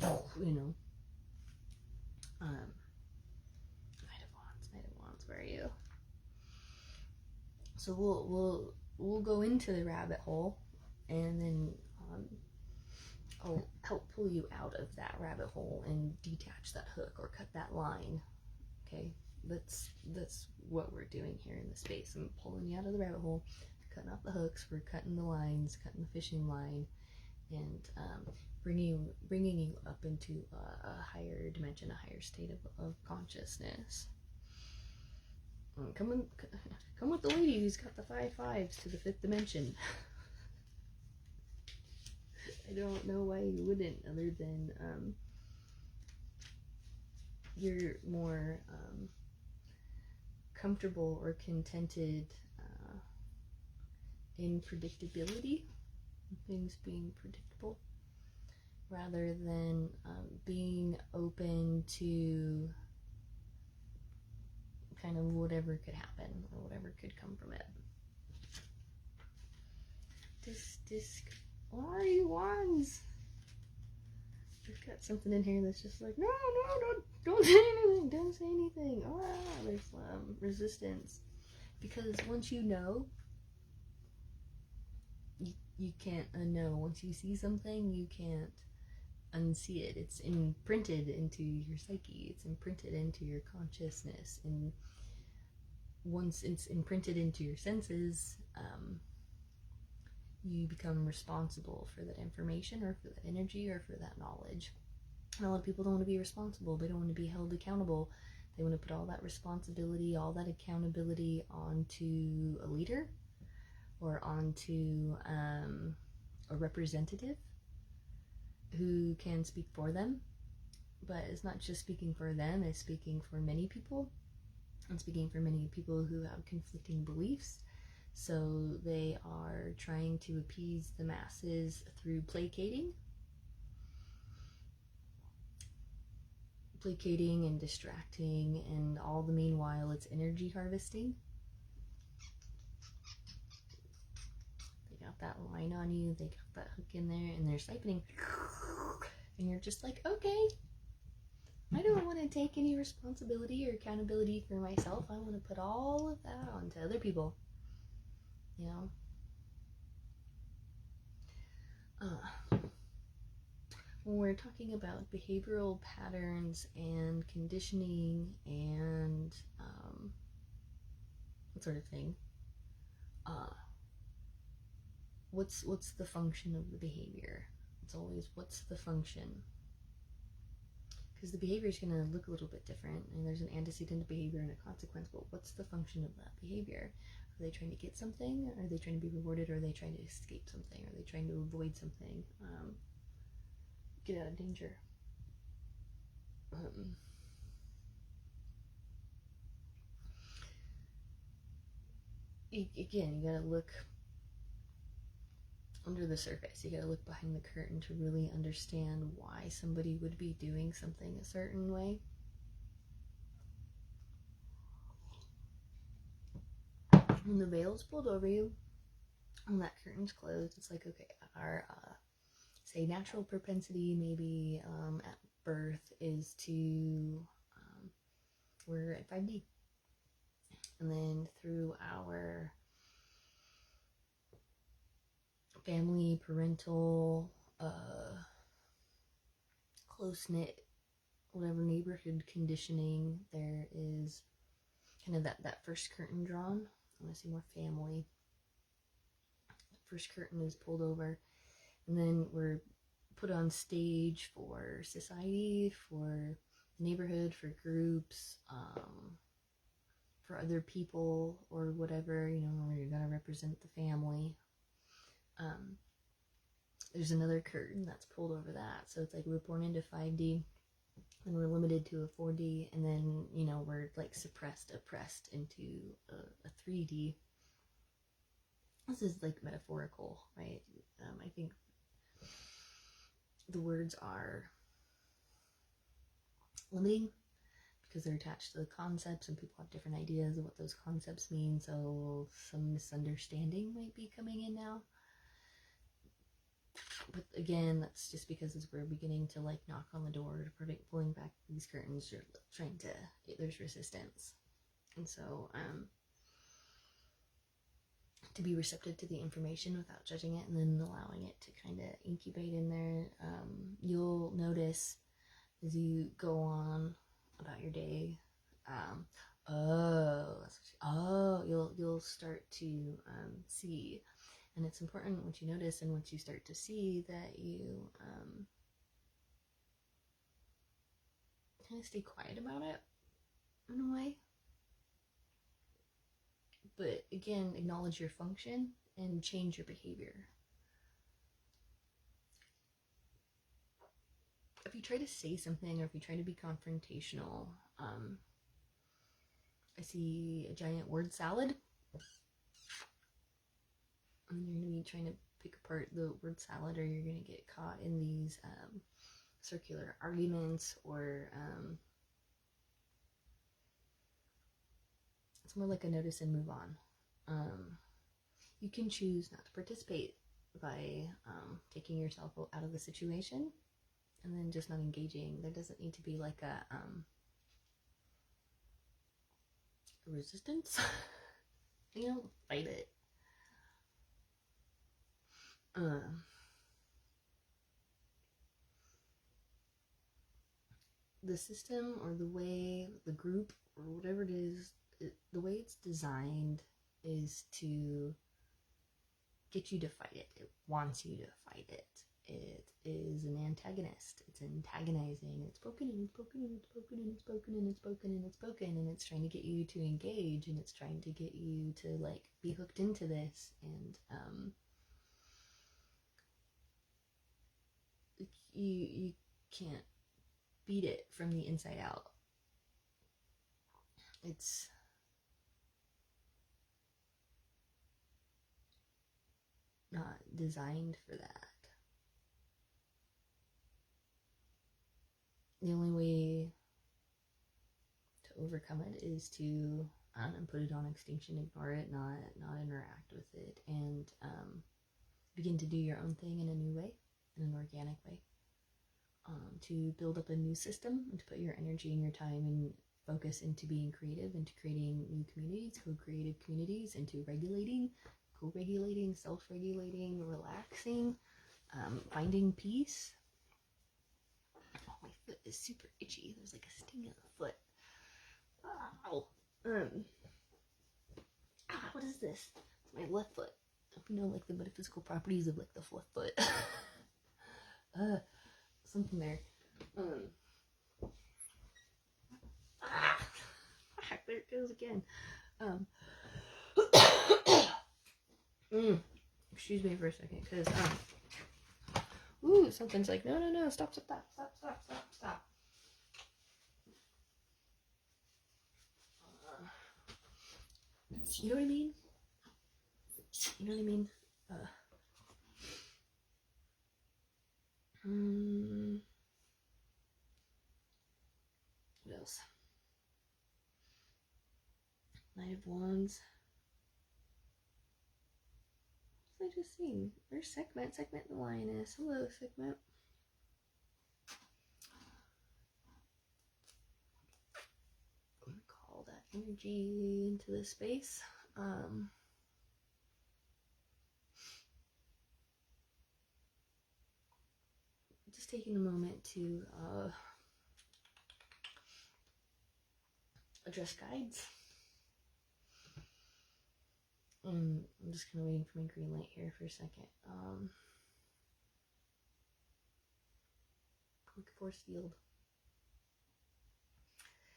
Knight of Wands, where are you? So we'll go into the rabbit hole, and then I'll help pull you out of that rabbit hole and detach that hook or cut that line. Okay, that's what we're doing here in the space. I'm pulling you out of the rabbit hole, cutting out the hooks, we're cutting the lines, cutting the fishing line, and bringing you up into a higher dimension, a higher state of consciousness. Come with the lady who's got the 5 5s to the 5th dimension. I don't know why you wouldn't, other than you're more comfortable or contented in predictability, things being predictable, rather than being open to kind of whatever could happen or whatever could come from it. Why are you wands? We've got something in here that's just like, no, don't say anything, don't say anything. There's resistance, because once you know, you can't unknow. Once you see something, you can't unsee it. It's imprinted into your psyche, it's imprinted into your consciousness, and once it's imprinted into your senses, you become responsible for that information, or for that energy, or for that knowledge. And a lot of people don't want to be responsible. They don't want to be held accountable. They want to put all that responsibility, all that accountability onto a leader, or onto a representative who can speak for them. but it's not just speaking for them, it's speaking for many people, and speaking for many people who have conflicting beliefs. So they are trying to appease the masses through placating and distracting, and all the meanwhile it's energy harvesting. They got that line on you, they got that hook in there, and they're siphoning, and you're just like, okay, I don't want to take any responsibility or accountability for myself. I want to put all of that onto other people, you know. When we're talking about behavioral patterns and conditioning and that sort of thing, what's the function of the behavior? It's always, what's the function? Because the behavior is going to look a little bit different, and there's an antecedent to behavior and a consequence, but what's the function of that behavior? Are they trying to get something? Are they trying to be rewarded? Or are they trying to escape something? Are they trying to avoid something? Get out of danger. Again, you gotta look under the surface. You gotta look behind the curtain to really understand why somebody would be doing something a certain way. When the veil's pulled over you, when that curtain's closed, it's like, okay, our say natural propensity maybe at birth is to we're at 5D, and then through our family, parental, close-knit, whatever neighborhood conditioning, there is kind of that first curtain drawn. I want to see more family. First curtain is pulled over, and then we're put on stage for society, for neighborhood, for groups, for other people or whatever, you know, where you're gonna represent the family. There's another curtain that's pulled over that, so it's like we're born into 5D, and we're limited to a 4D, and then, you know, we're like suppressed, oppressed into a 3D. This is like metaphorical, right? I think the words are limiting because they're attached to the concepts, and people have different ideas of what those concepts mean, so some misunderstanding might be coming in now. But again, that's just because as we're beginning to like knock on the door to prevent pulling back these curtains, you're trying to, there's resistance. And so to be receptive to the information without judging it, and then allowing it to kind of incubate in there, you'll notice as you go on about your day, you'll start to see. And it's important once you notice and once you start to see that you kind of stay quiet about it in a way. But again, acknowledge your function and change your behavior. If you try to say something, or if you try to be confrontational, I see a giant word salad. And you're going to be trying to pick apart the word salad, or you're going to get caught in these circular arguments, or it's more like a notice and move on. You can choose not to participate by taking yourself out of the situation and then just not engaging. There doesn't need to be like a resistance. You don't fight it. The system, or the way, the group, or whatever it is, the way it's designed is to get you to fight it. It wants you to fight it. It is an antagonist. It's antagonizing. It's spoken and it's spoken and it's spoken and it's spoken and it's spoken and it's spoken, and it's trying to get you to engage, and it's trying to get you to like be hooked into this, and you can't beat it from the inside out. It's not designed for that. The only way to overcome it is to put it on extinction, ignore it, not interact with it, and begin to do your own thing in a new way, in an organic way. To build up a new system and to put your energy and your time and focus into being creative, into creating new communities, co-creative communities, into regulating, co-regulating, self-regulating, relaxing, finding peace. Oh, my foot is super itchy. There's like a sting in the foot. Ow. What is this? It's my left foot. You know, like the metaphysical properties of like the left foot. Something there. There it goes again. Excuse me for a second, because something's like, no, stop. You know what I mean? What else? Knight of Wands. What was I just seeing? There's Sekhmet the Lioness. Hello, Sekhmet. I'm gonna call that energy into this space. Just taking a moment to address guides. I'm just kind of waiting for my green light here for a second. Quick force field.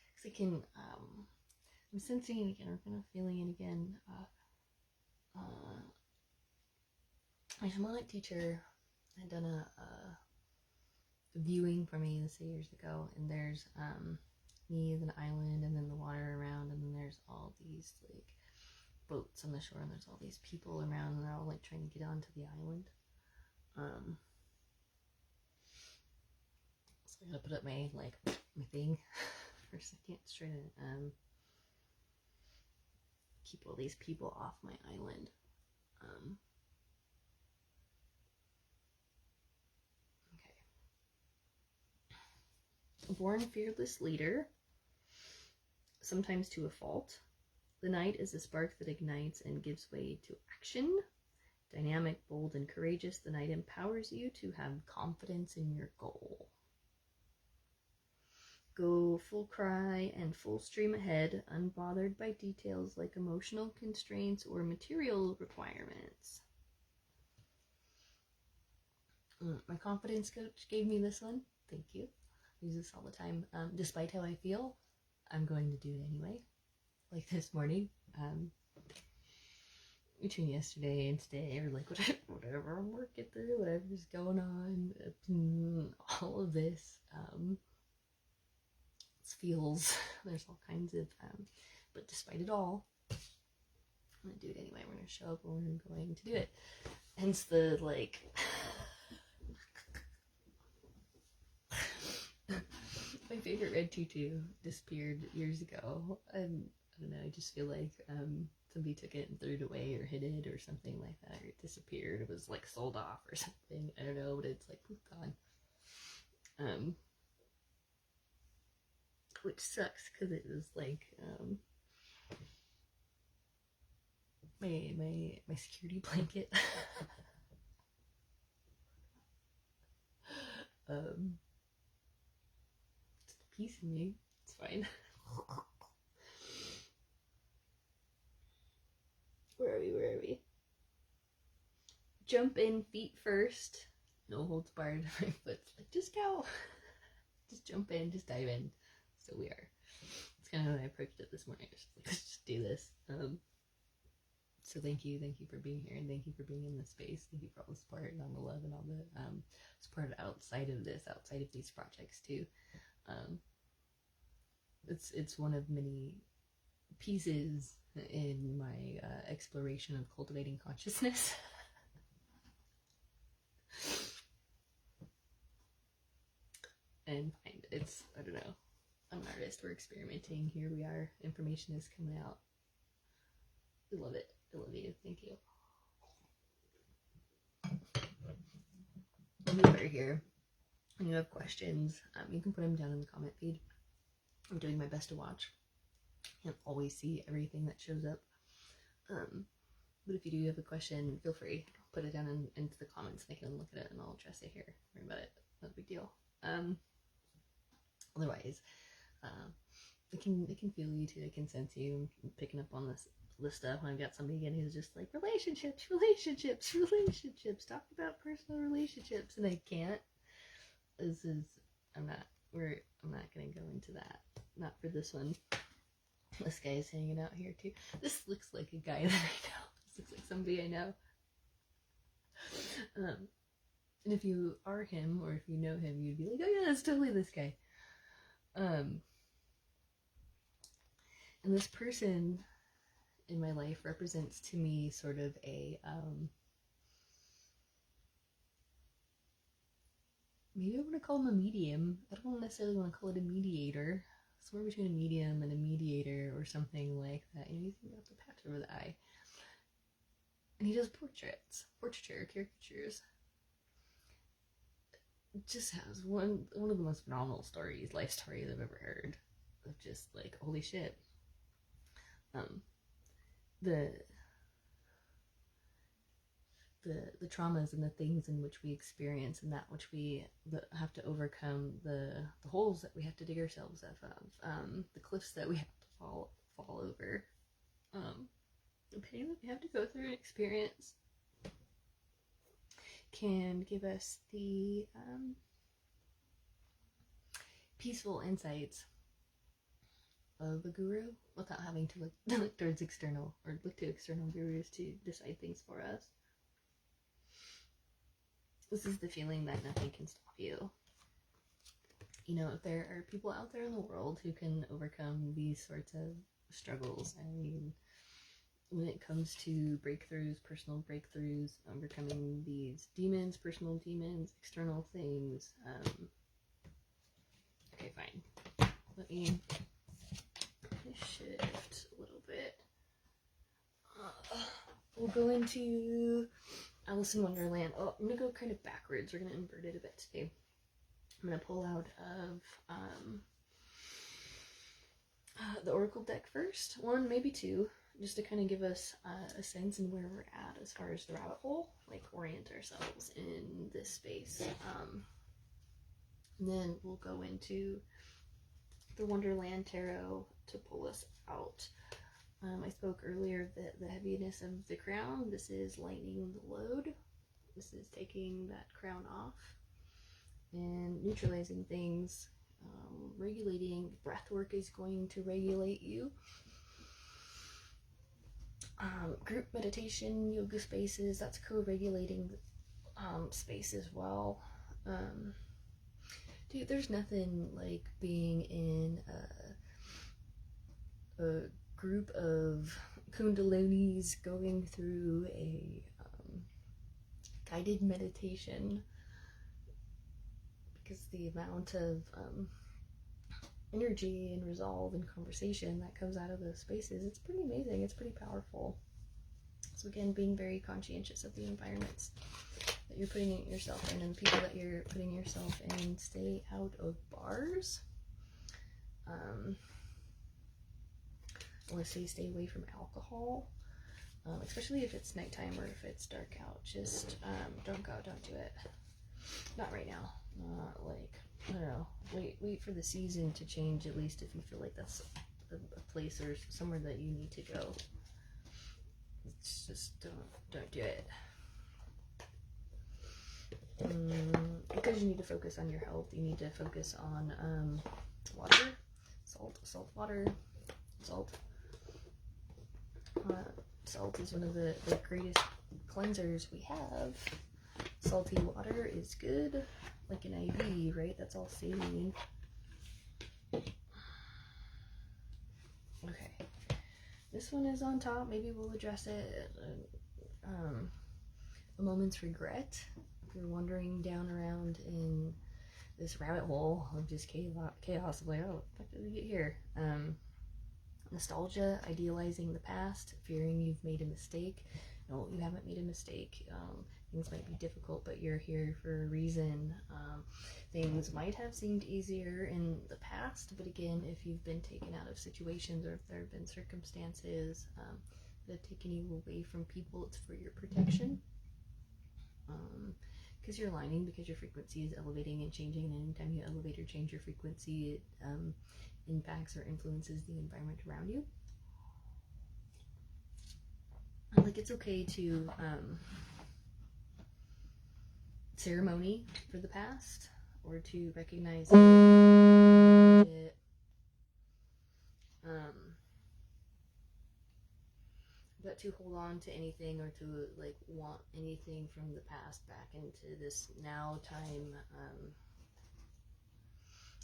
Because I can, I'm sensing it again, I'm kind of feeling it again. My shamanic teacher had done a viewing for me this years ago, and there's me as an island, and then the water around, and then there's all these like boats on the shore, and there's all these people around, and they're all like trying to get onto the island. So I gotta put up my thing for a second to try to keep all these people off my island. Okay. Born fearless leader, sometimes to a fault. The Knight is a spark that ignites and gives way to action. Dynamic, bold, and courageous, the Knight empowers you to have confidence in your goal. Go full cry and full stream ahead, unbothered by details like emotional constraints or material requirements. My confidence coach gave me this one. Thank you. I use this all the time. Despite how I feel, I'm going to do it anyway. Like this morning, between yesterday and today, or like whatever I'm working through, whatever's going on, all of this, feels, there's all kinds of, but despite it all, I'm gonna do it anyway. We're gonna show up and we're going to do it. Hence the like, my favorite red tutu disappeared years ago, and I don't know, I just feel like somebody took it and threw it away or hid it or something like that, or it disappeared. It was like sold off or something. I don't know, but it's like gone. Which sucks because it was like my security blanket. It's a piece of me. It's fine. Where are we? Jump in feet first. No holds barred. My foot's like, just go. Just jump in, just dive in. So we are. It's kind of how I approached it this morning. Just like, let's just do this. So thank you for being here, and thank you for being in this space. Thank you for all the support and all the love and all the support outside of this, outside of these projects too. It's one of many pieces in my exploration of cultivating consciousness. And it's, I don't know, I'm an artist, we're experimenting, here we are, information is coming out. I love it. I love you. Thank you. If you are here and you have questions, you can put them down in the comment feed. I'm doing my best to watch. Can't always see everything that shows up. But if you do have a question, feel free. Put it down into the comments and I can look at it and I'll address it here. Don't worry about it. Not a big deal. Otherwise, I can feel you too. I can sense you picking up on this stuff. When I've got somebody again who's just like, relationships. Talk about personal relationships, and I can't. I'm not gonna go into that. Not for this one. This guy is hanging out here too. This looks like a guy that I know. This looks like somebody I know. And if you are him, or if you know him, you'd be like, oh yeah, that's totally this guy. And this person in my life represents to me sort of a, maybe I want to call him a medium. I don't necessarily want to call it a mediator. Somewhere between a medium and a mediator or something like that. You know, he's got the patch over the eye. And he does portraiture, caricatures. It just has one of the most phenomenal stories, life stories I've ever heard. Of just like, holy shit. The traumas and the things in which we experience and that which we have to overcome, the holes that we have to dig ourselves out of, the cliffs that we have to fall over, the pain that we have to go through and experience can give us the peaceful insights of a guru without having to look towards external, or look to external gurus to decide things for us. This is the feeling that nothing can stop you. You know, if there are people out there in the world who can overcome these sorts of struggles, I mean, when it comes to breakthroughs, personal breakthroughs, overcoming these demons, personal demons, external things, okay, fine. Let me shift a little bit. We'll go into Alice in Wonderland. Oh, I'm gonna go kind of backwards. We're gonna invert it a bit today. I'm gonna pull out of the Oracle deck first. One, maybe two, just to kind of give us a sense in where we're at as far as the rabbit hole, like orient ourselves in this space. And then we'll go into the Wonderland Tarot to pull us out. I spoke earlier that the heaviness of the crown, this is lightening the load. This is taking that crown off and neutralizing things. Regulating, breath work is going to regulate you. Group meditation, yoga spaces, that's co-regulating space as well. Dude, there's nothing like being in a group of kundalinis going through a guided meditation, because the amount of energy and resolve and conversation that comes out of those spaces, it's pretty amazing, it's pretty powerful. So again, being very conscientious of the environments that you're putting yourself in and the people that you're putting yourself in. Stay out of bars. I want to say stay away from alcohol, especially if it's nighttime or if it's dark out. Just don't go, don't do it. Not right now. Not like, I don't know, wait for the season to change, at least if you feel like that's a place or somewhere that you need to go. It's just don't do it. Because you need to focus on your health. You need to focus on water, salt water, salt. Salt is one of the greatest cleansers we have. Salty water is good, like an IV, right? That's all saline. This one is on top. Maybe we'll address it. A moment's regret. If you're wandering down around in this rabbit hole of just chaos of like, oh, what the fuck did we get here? Nostalgia, idealizing the past, fearing you've made a mistake. No, you haven't made a mistake. Things might be difficult, but you're here for a reason. Things might have seemed easier in the past, but again, if you've been taken out of situations or if there have been circumstances that have taken you away from people, it's for your protection. Because you're aligning, because your frequency is elevating and changing, and anytime you elevate or change your frequency, it impacts or influences the environment around you. Like, it's okay to ceremony for the past, or to recognize it, but to hold on to anything or to like want anything from the past back into this now time,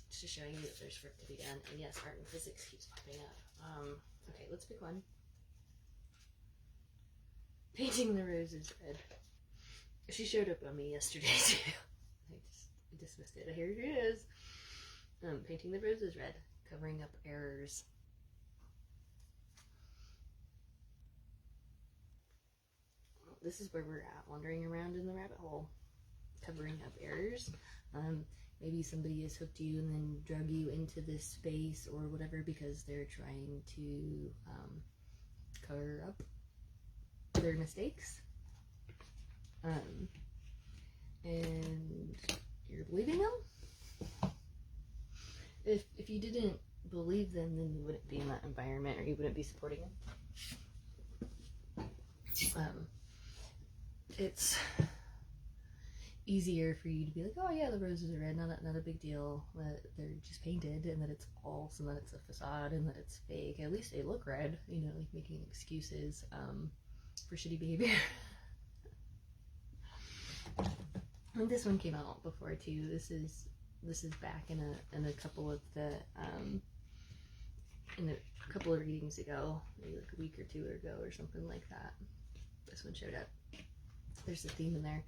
just showing you that there's work to be done. And yes, art and physics keeps popping up. Okay, let's pick one. Painting the roses red. She showed up on me yesterday too. I dismissed it. Here it is. Painting the roses red, covering up errors. This is where we're at, wandering around in the rabbit hole, covering up errors. Maybe somebody has hooked you and then drug you into this space or whatever because they're trying to cover up their mistakes. And you're believing them. If you didn't believe them, then you wouldn't be in that environment, or you wouldn't be supporting them. It's easier for you to be like, oh yeah, the roses are red, not a big deal, that they're just painted, and that it's false, and that it's a facade, and that it's fake. At least they look red, you know, like making excuses for shitty behavior. And this one came out before too. This is back in a couple of the in a couple of readings ago, maybe like a week or two ago or something like that. This one showed up. There's a theme in there.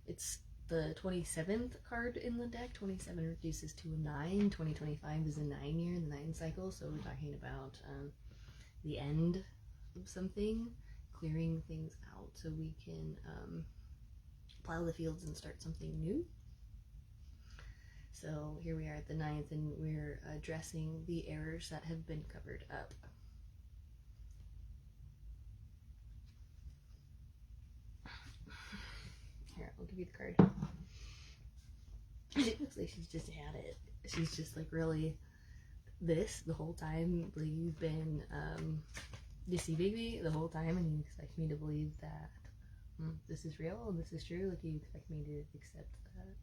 It's the 27th card in the deck. 27 reduces to a 9. 2025 is a 9-year, the 9 cycle. So we're talking about the end of something, clearing things out so we can plow the fields and start something new. So here we are at the 9th, and we're addressing the errors that have been covered up. Here, I'll give you the card. It looks like she's just had it. She's just like really this the whole time. Like, you've been deceiving me the whole time, and you expect me to believe that this is real and this is true. Like, you expect me to accept that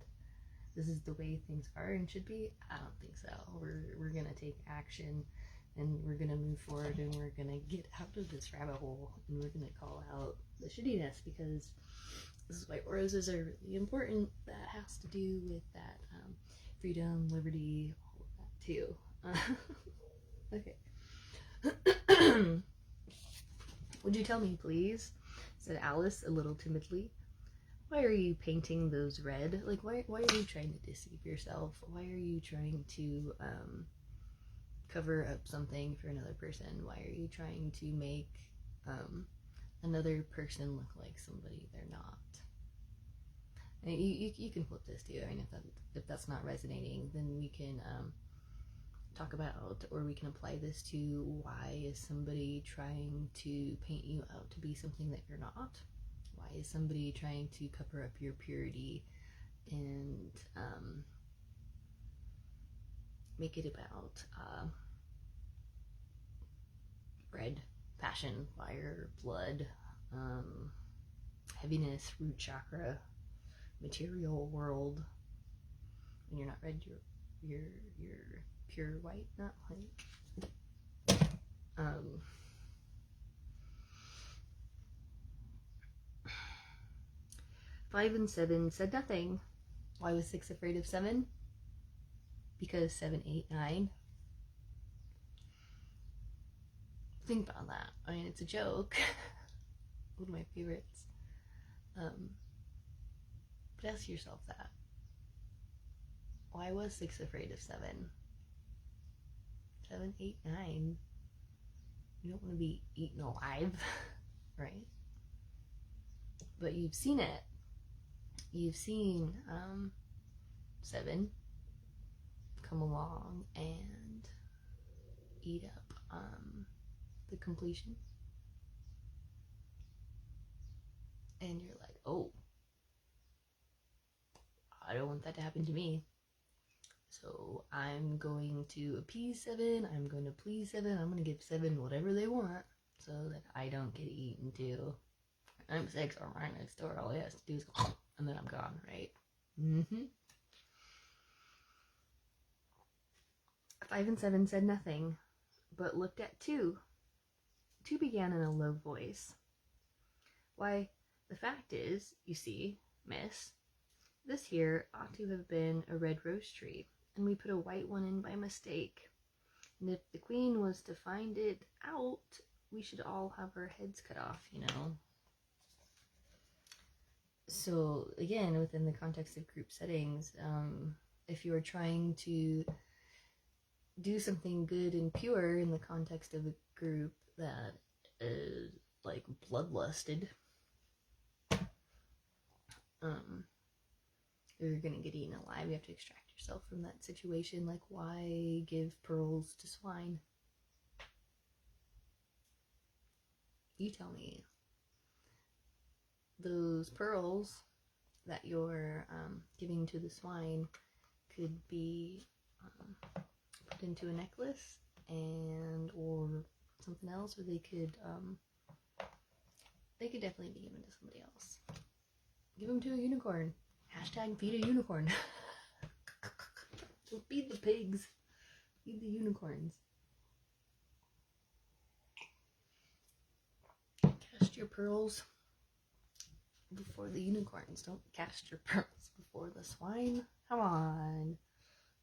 this is the way things are and should be. I don't think so. We're gonna take action, and we're gonna move forward, and we're gonna get out of this rabbit hole, and we're gonna call out the shittiness, because this is why roses are really important. That has to do with that freedom, liberty, all of that too. Okay. Would you tell me, please? Said Alice a little timidly. Why are you painting those red? Like, why are you trying to deceive yourself? Why are you trying to cover up something for another person? Why are you trying to make another person look like somebody they're not? And you can flip this too. I mean, if that's not resonating, then we can talk about, or we can apply this to, why is somebody trying to paint you out to be something that you're not? Why is somebody trying to cover up your purity and make it about red, passion, fire, blood, heaviness, root chakra, material world? When you're not red, you're pure white, not white. 5 and 7 said nothing. Why was 6 afraid of 7? Because 7, 8, 9 think about that. I mean, it's a joke. One of my favorites. But ask yourself that. Why was 6 afraid of 7? 7, 8, 9. You don't want to be eaten alive, right? But you've seen it. You've seen 7 come along and eat up the completion. And you're like, oh, I don't want that to happen to me. So I'm going to appease 7. I'm going to please 7. I'm going to give 7 whatever they want so that I don't get eaten too. I'm 6 or right next door. All he has to do is go, and then I'm gone, right? 5 and 7 said nothing, but looked at 2. 2 began in a low voice. Why, the fact is, you see, miss, this here ought to have been a red rose tree, and we put a white one in by mistake. And if the queen was to find it out, we should all have our heads cut off, you know. So, again, within the context of group settings, if you are trying to do something good and pure in the context of a group that is, like, bloodlusted, you're gonna get eaten alive. You have to extract yourself from that situation. Like, why give pearls to swine? You tell me. Those pearls that you're giving to the swine could be put into a necklace and or something else, or they could definitely be given to somebody else. Give them to a unicorn. Hashtag feed a unicorn. Don't feed the pigs. Feed the unicorns. Cast your pearls before the unicorns. Don't cast your pearls before the swine. Come on.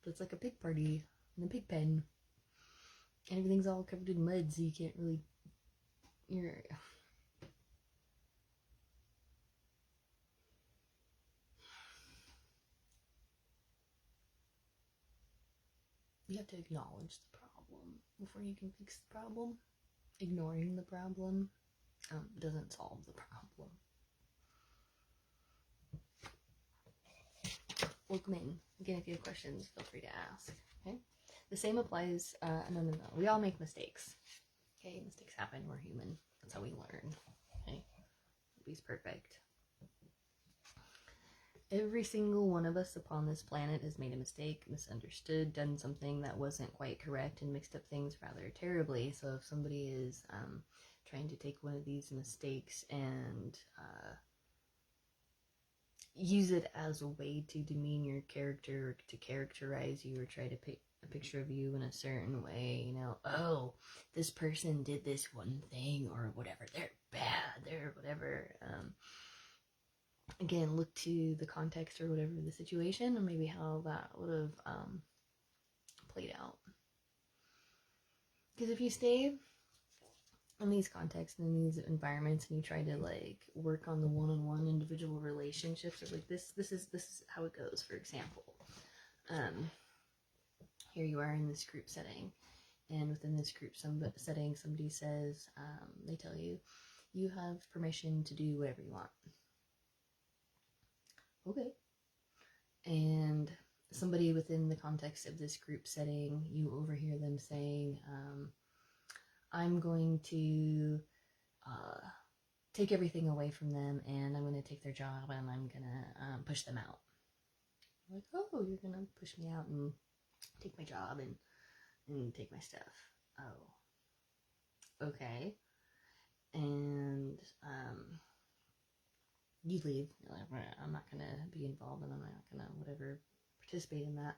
It's like a pig party in a pig pen. And everything's all covered in mud, so you can't really... You have to acknowledge the problem before you can fix the problem. Ignoring the problem doesn't solve the problem. Welcome in. Again, if you have questions, feel free to ask. Okay? The same applies. No. We all make mistakes. Okay? Mistakes happen. We're human. That's how we learn. Okay? Nobody's perfect. Every single one of us upon this planet has made a mistake, misunderstood, done something that wasn't quite correct, and mixed up things rather terribly. So if somebody is trying to take one of these mistakes and use it as a way to demean your character, or to characterize you, or try to paint a picture of you in a certain way, you know, oh, this person did this one thing, or whatever, they're bad, they're whatever, again, look to the context or whatever the situation, or maybe how that would have played out. Because if you stay in these contexts and in these environments and you try to like work on the one-on-one individual relationships, or like this is how it goes. For example, here you are in this group setting, and within this group setting, somebody says, they tell you, you have permission to do whatever you want. Okay. And somebody within the context of this group setting, you overhear them saying, I'm going to take everything away from them, and I'm going to take their job, and I'm going to push them out. I'm like, oh, you're going to push me out and take my job and take my stuff. Oh, okay. And you leave. You're like, I'm not going to be involved, and I'm not going to whatever participate in that.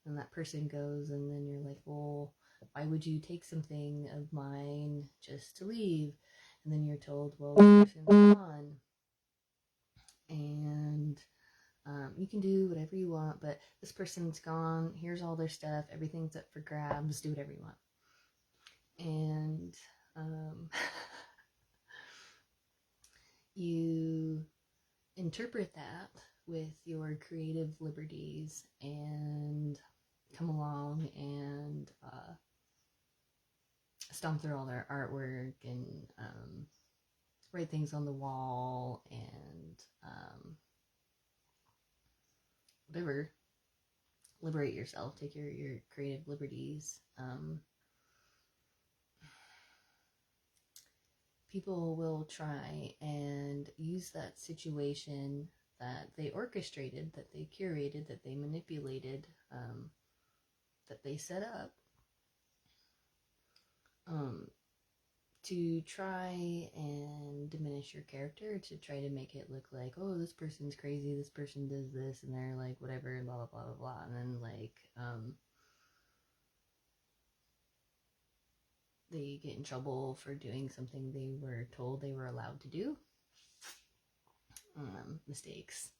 And that person goes, and then you're like, well, why would you take something of mine just to leave? And then you're told, well, this person's gone, and you can do whatever you want, but this person's gone, here's all their stuff, everything's up for grabs, do whatever you want. And um, you interpret that with your creative liberties and come along and stomp through all their artwork and write things on the wall and whatever. Liberate yourself, take your creative liberties. People will try and use that situation that they orchestrated, that they curated, that they manipulated, that they set up, to try and diminish your character, to try to make it look like, oh, this person's crazy, this person does this, and they're like, whatever, blah, blah, blah, blah, blah. And then, like, they get in trouble for doing something they were told they were allowed to do. Mistakes.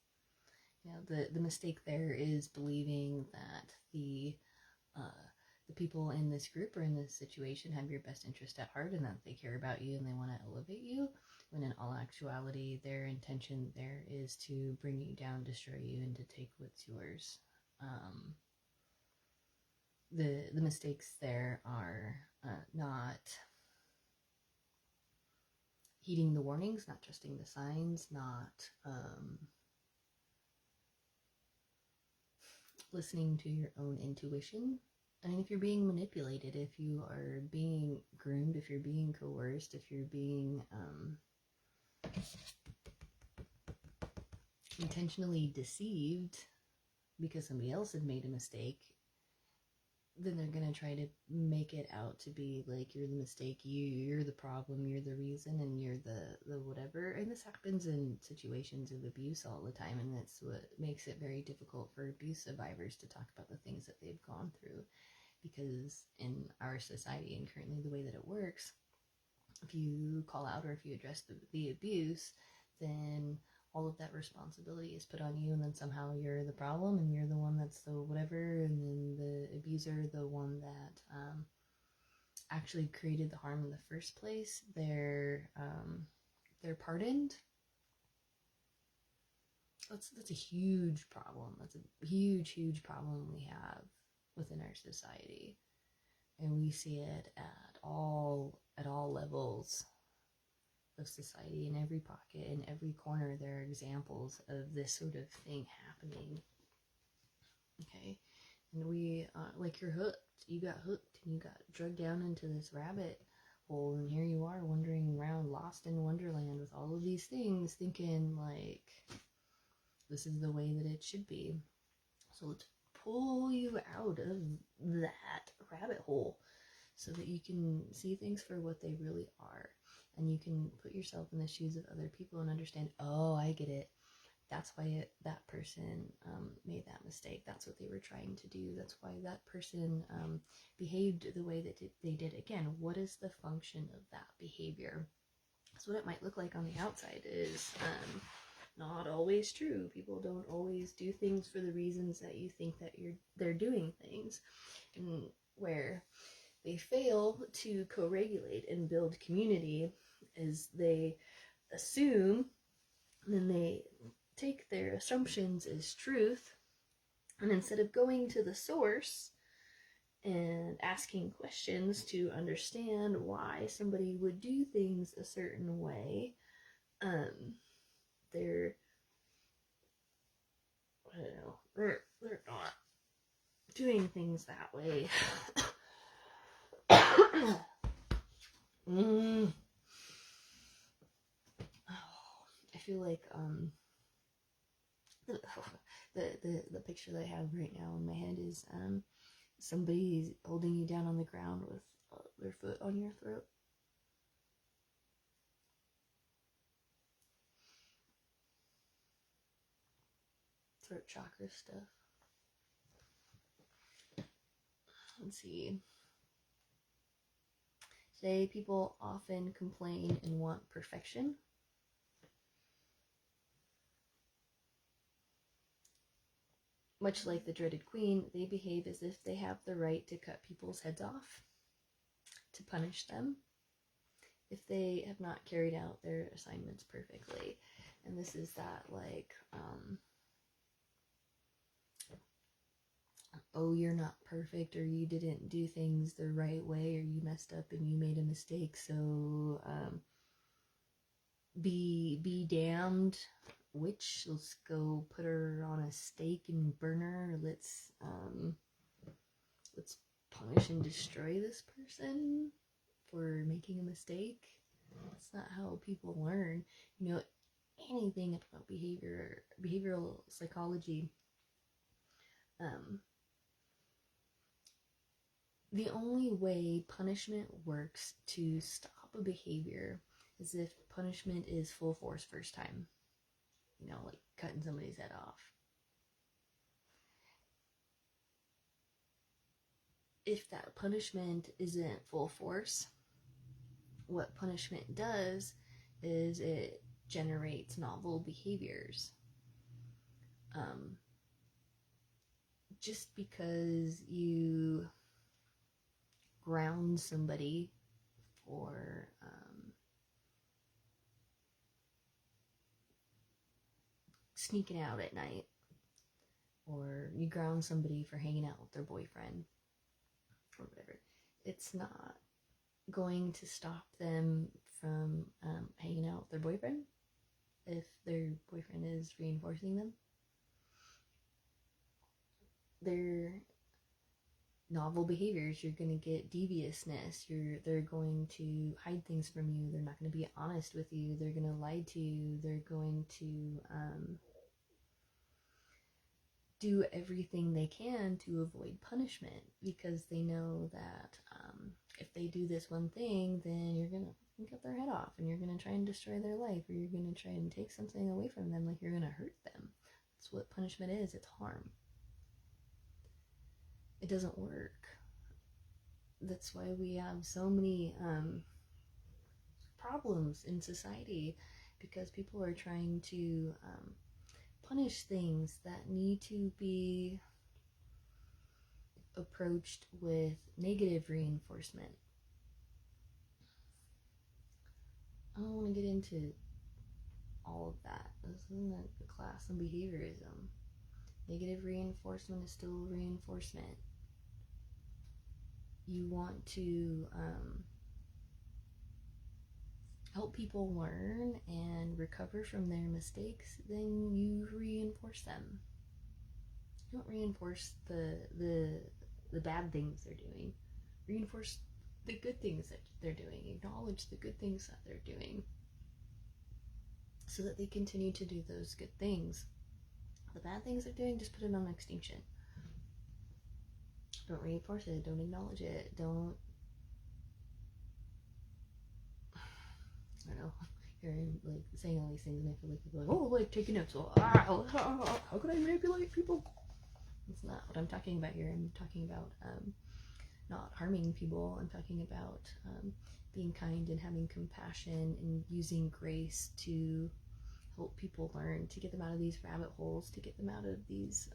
You know, the mistake there is believing that the people in this group or in this situation have your best interest at heart and that they care about you and they want to elevate you, when in all actuality their intention there is to bring you down, destroy you, and to take what's yours. The mistakes there are not heeding the warnings, not trusting the signs, not listening to your own intuition. I mean, if you're being manipulated, if you are being groomed, if you're being coerced, if you're being intentionally deceived because somebody else had made a mistake, then they're going to try to make it out to be like you're the mistake, you're the problem, you're the reason, and you're the whatever. And this happens in situations of abuse all the time, and that's what makes it very difficult for abuse survivors to talk about the things that they've gone through. Because in our society and currently the way that it works, if you call out or if you address the abuse, then all of that responsibility is put on you, and then somehow you're the problem and you're the one that's the whatever, and then the abuser, the one that actually created the harm in the first place, they're pardoned. That's a huge problem. That's a huge problem we have within our society, and we see it at all levels of society. In every pocket, in every corner, there are examples of this sort of thing happening. Okay, and we like, you're hooked. You got hooked and you got drugged down into this rabbit hole, and here you are wandering around lost in Wonderland with all of these things, thinking like this is the way that it should be. So let's pull you out of that rabbit hole so that you can see things for what they really are, and you can put yourself in the shoes of other people and understand, oh, I get it. That's why that person made that mistake. That's what they were trying to do. That's why that person behaved the way that they did. Again, what is the function of that behavior? So what it might look like on the outside is not always true. People don't always do things for the reasons that you think that they're doing things, and where they fail to co-regulate and build community is they assume, and then they take their assumptions as truth, and instead of going to the source and asking questions to understand why somebody would do things a certain way, they're, I don't know, they're not doing things that way. I feel like the picture that I have right now in my head is somebody holding you down on the ground with their foot on your throat. Throat chakra stuff. Let's see. Today, people often complain and want perfection. Much like the dreaded queen, they behave as if they have the right to cut people's heads off, to punish them, if they have not carried out their assignments perfectly. And this is that, like, oh, you're not perfect, or you didn't do things the right way, or you messed up and you made a mistake, so be damned witch, let's go put her on a stake and burn her, let's punish and destroy this person for making a mistake. That's not how people learn. You know, anything about behavioral psychology, the only way punishment works to stop a behavior is if punishment is full force first time. You know, like cutting somebody's head off. If that punishment isn't full force, what punishment does is it generates novel behaviors. Just because you ground somebody for sneaking out at night, or you ground somebody for hanging out with their boyfriend, or whatever, it's not going to stop them from hanging out with their boyfriend if their boyfriend is reinforcing them. Their novel behaviors, you're going to get deviousness, they're going to hide things from you, they're not going to be honest with you, they're going to lie to you, they're going to do everything they can to avoid punishment, because they know that if they do this one thing, then you're going to cut their head off, and you're going to try and destroy their life, or you're going to try and take something away from them, like you're going to hurt them. That's what punishment is. It's harm. It doesn't work. That's why we have so many problems in society, because people are trying to punish things that need to be approached with negative reinforcement. I don't want to get into all of that. This isn't a class on behaviorism. Negative reinforcement is still reinforcement. You want to help people learn and recover from their mistakes, then you reinforce them. You don't reinforce the bad things they're doing. Reinforce the good things that they're doing. Acknowledge the good things that they're doing, so that they continue to do those good things. The bad things they're doing, just put it on extinction. Don't reinforce it. Don't acknowledge it. Don't, I don't know, you're like saying all these things, and I feel like people are like, oh, like taking notes. So, how could I manipulate people? That's not what I'm talking about here. I'm talking about not harming people. I'm talking about being kind and having compassion and using grace to help people learn, to get them out of these rabbit holes, to get them out of these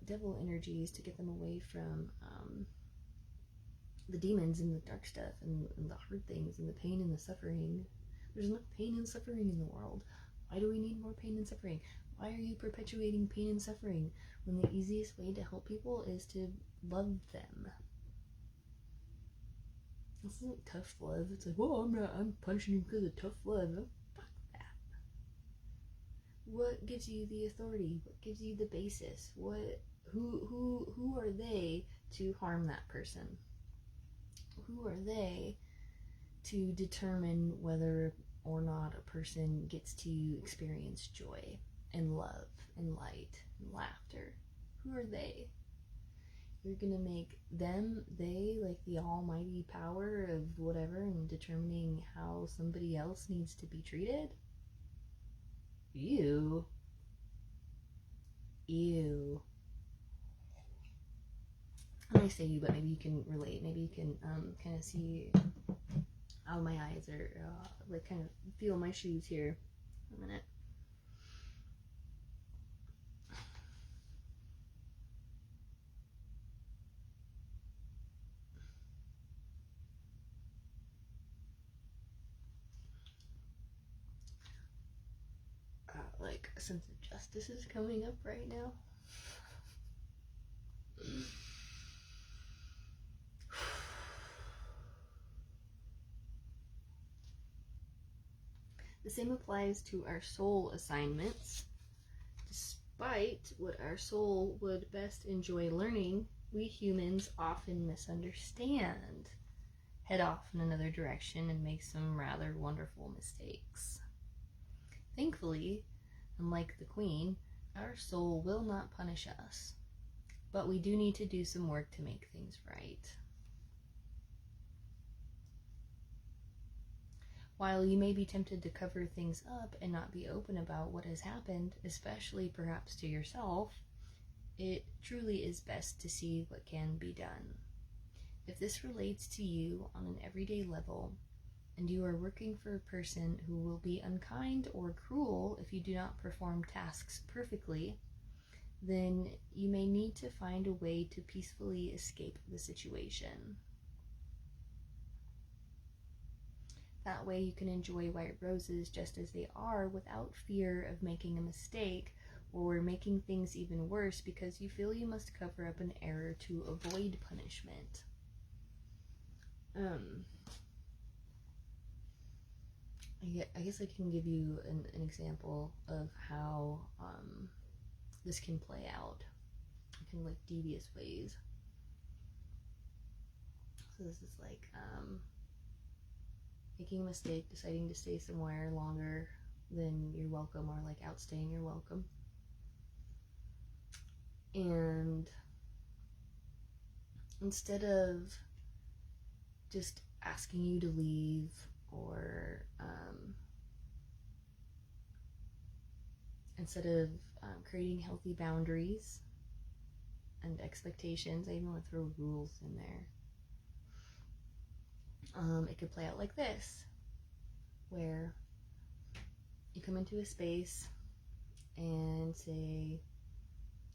devil energies, to get them away from the demons and the dark stuff and the hard things and the pain and the suffering. There's enough pain and suffering in the world. Why do we need more pain and suffering? Why are you perpetuating pain and suffering when the easiest way to help people is to love them? This isn't tough love. It's like, well, I'm punishing you because of tough love. Oh, fuck that. What gives you the authority? What gives you the basis? Who are they to harm that person? Who are they to determine whether or not a person gets to experience joy and love and light and laughter? Who are they? You're gonna make them, they, like the almighty power of whatever and determining how somebody else needs to be treated? Ew. I say you, but maybe you can relate. Maybe you can kind of see how my eyes are, like kind of feel my shoes here for a minute. like a sense of justice is coming up right now. The same applies to our soul assignments. Despite what our soul would best enjoy learning, we humans often misunderstand, head off in another direction, and make some rather wonderful mistakes. Thankfully, unlike the Queen, our soul will not punish us, but we do need to do some work to make things right. While you may be tempted to cover things up and not be open about what has happened, especially perhaps to yourself, it truly is best to see what can be done. If this relates to you on an everyday level, and you are working for a person who will be unkind or cruel if you do not perform tasks perfectly, then you may need to find a way to peacefully escape the situation. That way you can enjoy white roses just as they are without fear of making a mistake or making things even worse because you feel you must cover up an error to avoid punishment. I guess I can give you an example of how this can play out in like devious ways. So this is like making a mistake, deciding to stay somewhere longer than you're welcome, or like outstaying your welcome. And instead of just asking you to leave or instead of creating healthy boundaries and expectations, I even want to throw rules in there. It could play out like this, where you come into a space and say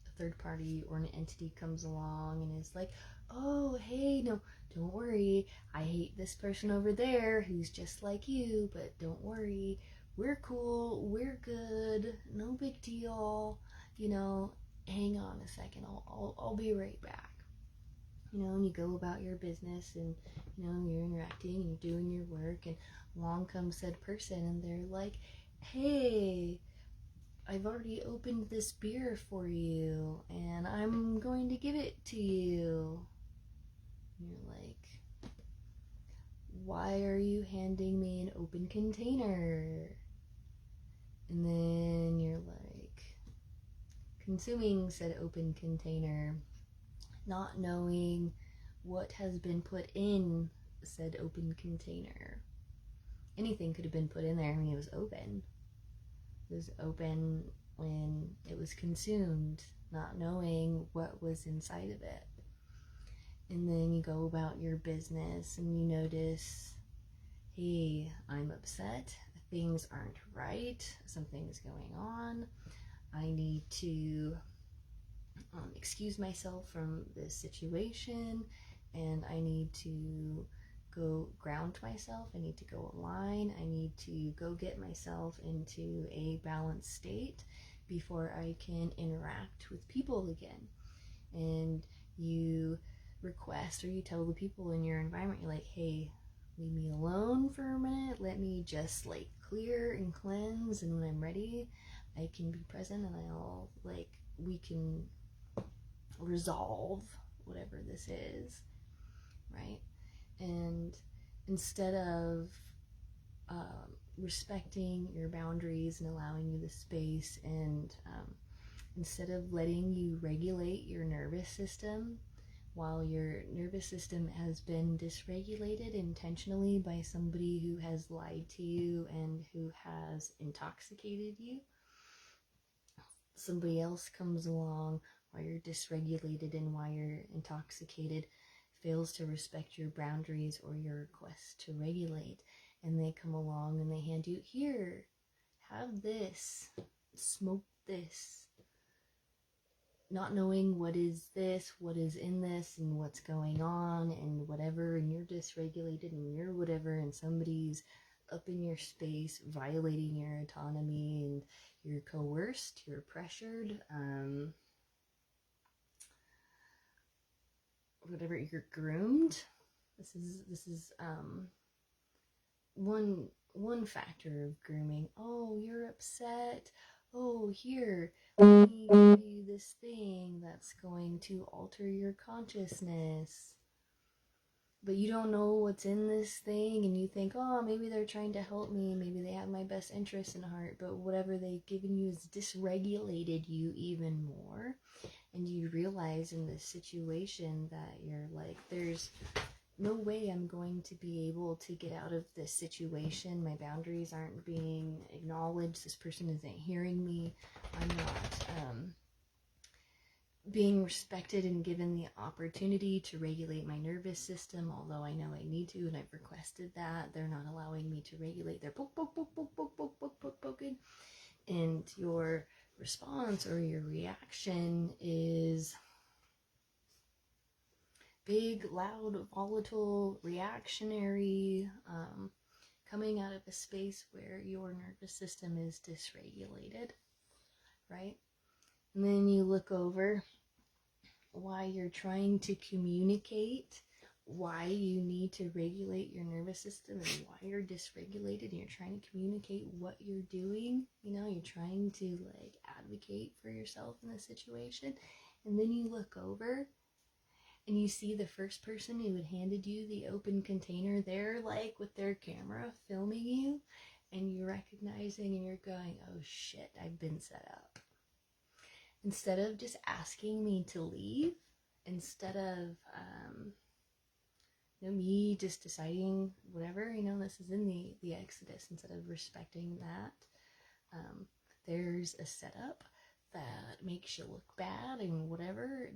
a third party or an entity comes along and is like, oh, hey, no, don't worry, I hate this person over there who's just like you, but don't worry, we're cool, we're good, no big deal, hang on a second, I'll be right back. And you go about your business and, you're interacting and you're doing your work, and along comes said person and they're like, hey, I've already opened this beer for you and I'm going to give it to you. And you're like, why are you handing me an open container? And then you're like, consuming said open container, not knowing what has been put in said open container. Anything could have been put in there. I mean, it was open. It was open when it was consumed, not knowing what was inside of it. And then you go about your business and you notice, hey, I'm upset. Things aren't right. Something's going on. I need to excuse myself from this situation, and I need to go ground myself. I need to go align. I need to go get myself into a balanced state before I can interact with people again. And you request, or you tell the people in your environment, you're like, hey, leave me alone for a minute. Let me just like clear and cleanse, and when I'm ready, I can be present and we can resolve whatever this is, right? And instead of respecting your boundaries and allowing you the space, and instead of letting you regulate your nervous system while your nervous system has been dysregulated intentionally by somebody who has lied to you and who has intoxicated you, somebody else comes along while you're dysregulated and while you're intoxicated, fails to respect your boundaries or your request to regulate, and they come along and they hand you, here, have this, smoke this, not knowing what is this, what is in this, and what's going on, and whatever, and you're dysregulated and you're whatever, and somebody's up in your space, violating your autonomy, and you're coerced, you're pressured, whatever, you're groomed. This is one factor of grooming. Oh, you're upset. Oh, here, let me give you this thing that's going to alter your consciousness. But you don't know what's in this thing, and you think, oh, maybe they're trying to help me, maybe they have my best interest in heart, but whatever they've given you has dysregulated you even more. And you realize in this situation that you're like, there's no way I'm going to be able to get out of this situation. My boundaries aren't being acknowledged. This person isn't hearing me. I'm not being respected and given the opportunity to regulate my nervous system, although I know I need to, and I've requested that. They're not allowing me to regulate. They're poking. And your response or your reaction is big, loud, volatile, reactionary, coming out of a space where your nervous system is dysregulated, right? And then you look over why you're trying to communicate, why you need to regulate your nervous system, and why you're dysregulated, and you're trying to communicate what you're doing. You're trying to like advocate for yourself in this situation. And then you look over and you see the first person who had handed you the open container there, like with their camera filming you, and you're recognizing and you're going, oh shit, I've been set up. Instead of just asking me to leave, instead of me just deciding whatever, this is in the Exodus, instead of respecting that, there's a setup that makes you look bad and whatever,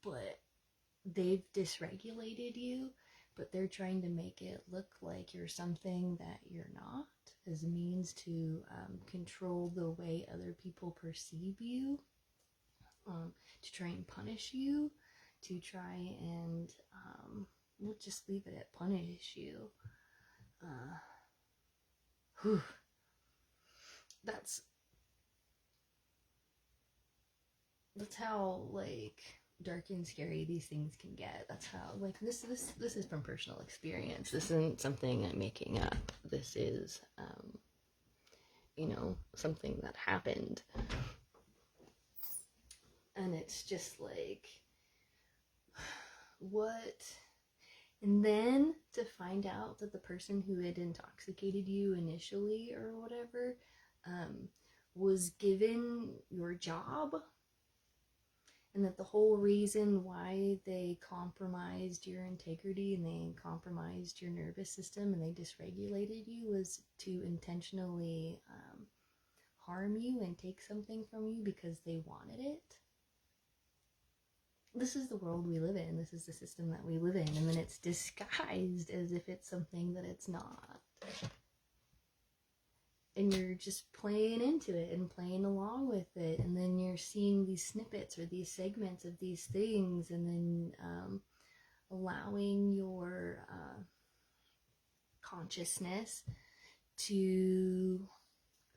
but they've dysregulated you, but they're trying to make it look like you're something that you're not, as a means to control the way other people perceive you, to try and punish you, to try and, we'll just leave it at punish you. That's how, like, dark and scary these things can get. That's how, like, this is from personal experience. This isn't something I'm making up. This is something that happened, and it's just like, what? And then to find out that the person who had intoxicated you initially or whatever was given your job, and that the whole reason why they compromised your integrity and they compromised your nervous system and they dysregulated you was to intentionally harm you and take something from you because they wanted it. This is the world we live in. This is the system that we live in. And then it's disguised as if it's something that it's not. And you're just playing into it and playing along with it. And then you're seeing these snippets or these segments of these things, and then allowing your consciousness to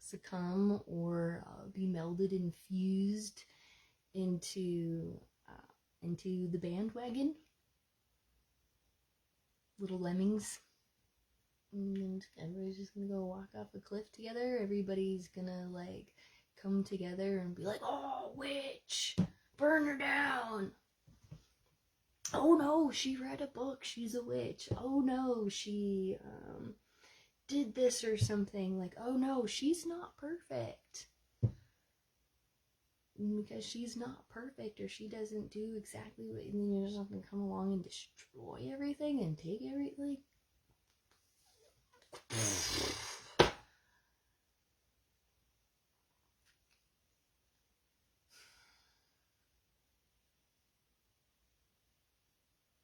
succumb or be melded and fused into the bandwagon. Little lemmings. And everybody's just gonna go walk off a cliff together. Everybody's gonna like come together and be like, oh, witch, burn her down. Oh no, she read a book, she's a witch. Oh no, she did this or something. Like, oh no, she's not perfect. Because she's not perfect, or she doesn't do exactly what, and then you're just gonna come along and destroy everything and take everything.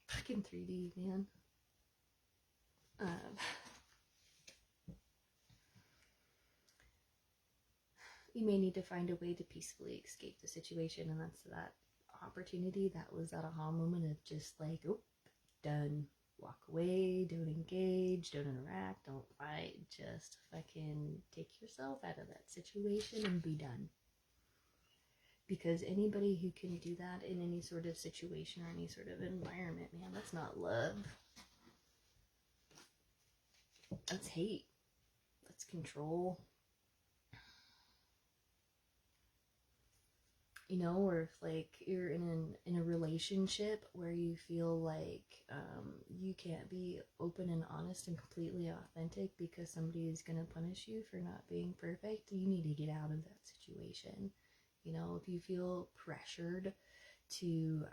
Fucking 3D, man. You may need to find a way to peacefully escape the situation, and that's that opportunity. That was that aha moment of just like, oh, done. walk away, don't engage, don't interact, don't fight, just fucking take yourself out of that situation and be done. Because anybody who can do that in any sort of situation or any sort of environment, man, that's not love. That's hate. That's control. You know, or if like you're in a relationship where you feel like you can't be open and honest and completely authentic because somebody is going to punish you for not being perfect, you need to get out of that situation. You know, if you feel pressured to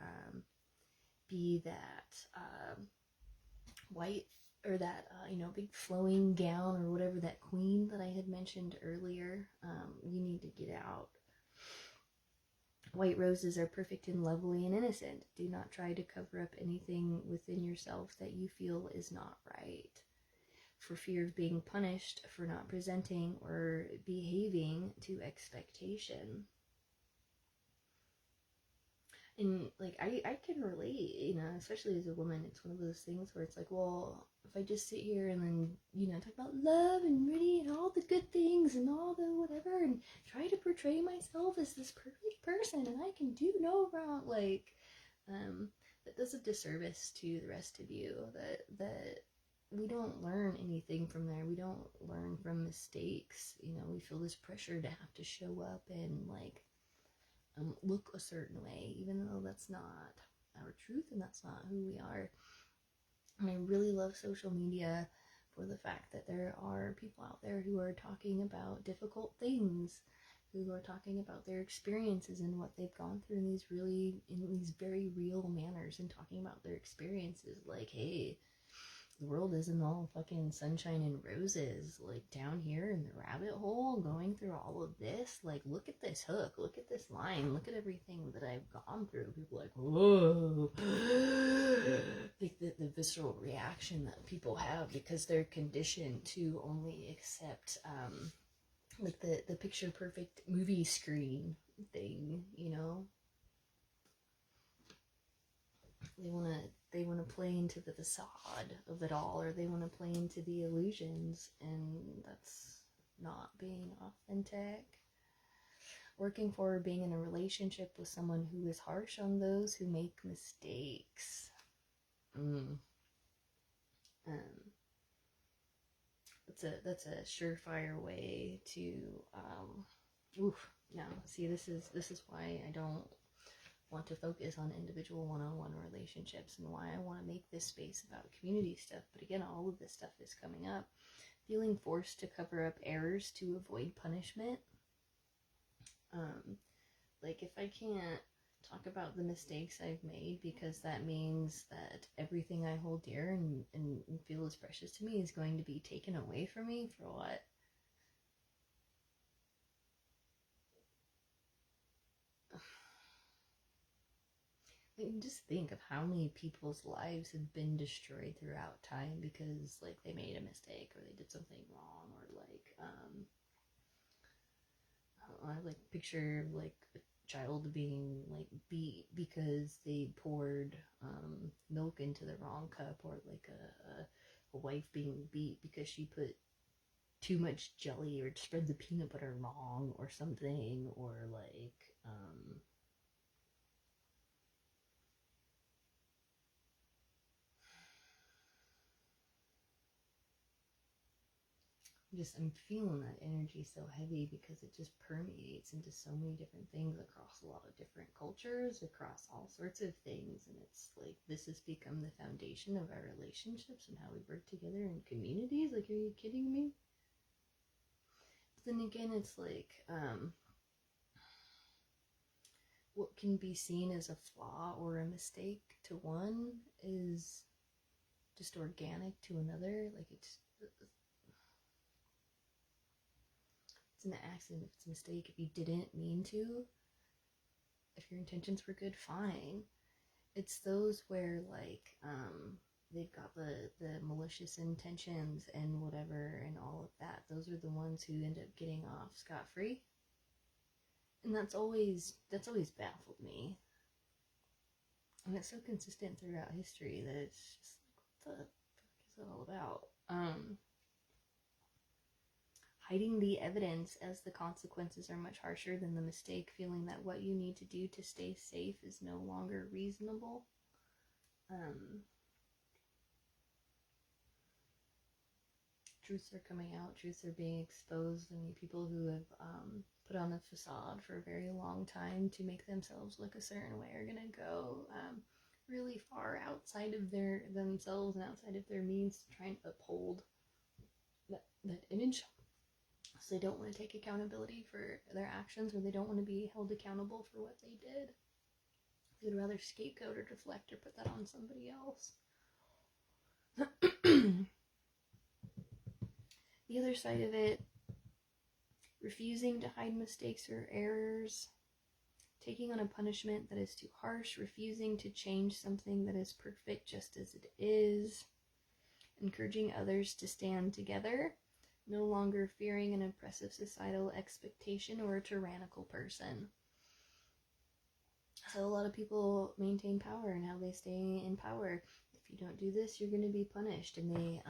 be that white or that big flowing gown or whatever, that queen that I had mentioned earlier, you need to get out. White roses are perfect and lovely and innocent. Do not try to cover up anything within yourself that you feel is not right, for fear of being punished for not presenting or behaving to expectation. And like I can relate, you know, especially as a woman. It's one of those things where it's like, well, if I just sit here and then, you know, talk about love and really and all the good things and all the whatever and try to portray myself as this perfect person and I can do no wrong, like that does a disservice to the rest of you. That we don't learn anything from there. We don't learn from mistakes. You know, we feel this pressure to have to show up and like look a certain way, even though that's not our truth and that's not who we are. And I really love social media for the fact that there are people out there who are talking about difficult things, who are talking about their experiences and what they've gone through in these very real manners, and talking about their experiences like, hey, the world isn't all fucking sunshine and roses. Like, down here in the rabbit hole, going through all of this, like, look at this hook, look at this line, look at everything that I've gone through. People are like, whoa. Like, the visceral reaction that people have because they're conditioned to only accept, like, the picture perfect movie screen thing, you know? They want to play into the facade of it all, or they want to play into the illusions, and that's not being authentic. Working for being in a relationship with someone who is harsh on those who make mistakes. That's a surefire way to see, this is why I don't want to focus on individual one-on-one relationships, and why I want to make this space about community stuff. But again, all of this stuff is coming up. Feeling forced to cover up errors to avoid punishment. Like, if I can't talk about the mistakes I've made because that means that everything I hold dear and feel is precious to me is going to be taken away from me, for what? Like, just think of how many people's lives have been destroyed throughout time because, like, they made a mistake or they did something wrong, or like, I like picture like a child being like beat because they poured milk into the wrong cup, or like a wife being beat because she put too much jelly or spread the peanut butter wrong or something, or like I'm feeling that energy so heavy because it just permeates into so many different things across a lot of different cultures, across all sorts of things. And it's like, this has become the foundation of our relationships and how we work together in communities. Like, are you kidding me? But then again, it's like, what can be seen as a flaw or a mistake to one is just organic to another. Like, it's an accident, if it's a mistake, if you didn't mean to, if your intentions were good, fine. It's those where, like, they've got the malicious intentions and whatever and all of that. Those are the ones who end up getting off scot-free. And that's always baffled me. And it's so consistent throughout history that it's just What the fuck is that all about? Hiding the evidence as the consequences are much harsher than the mistake, feeling that what you need to do to stay safe is no longer reasonable. Truths are coming out, truths are being exposed. I mean, people who have put on a facade for a very long time to make themselves look a certain way are going to go really far outside of themselves and outside of their means to try and uphold that image. So they don't want to take accountability for their actions, or they don't want to be held accountable for what they did. They'd rather scapegoat or deflect or put that on somebody else. The other side of it, refusing to hide mistakes or errors, taking on a punishment that is too harsh, refusing to change something that is perfect just as it is, encouraging others to stand together, no longer fearing an oppressive societal expectation or a tyrannical person. So a lot of people maintain power and how they stay in power. If you don't do this, you're going to be punished, and they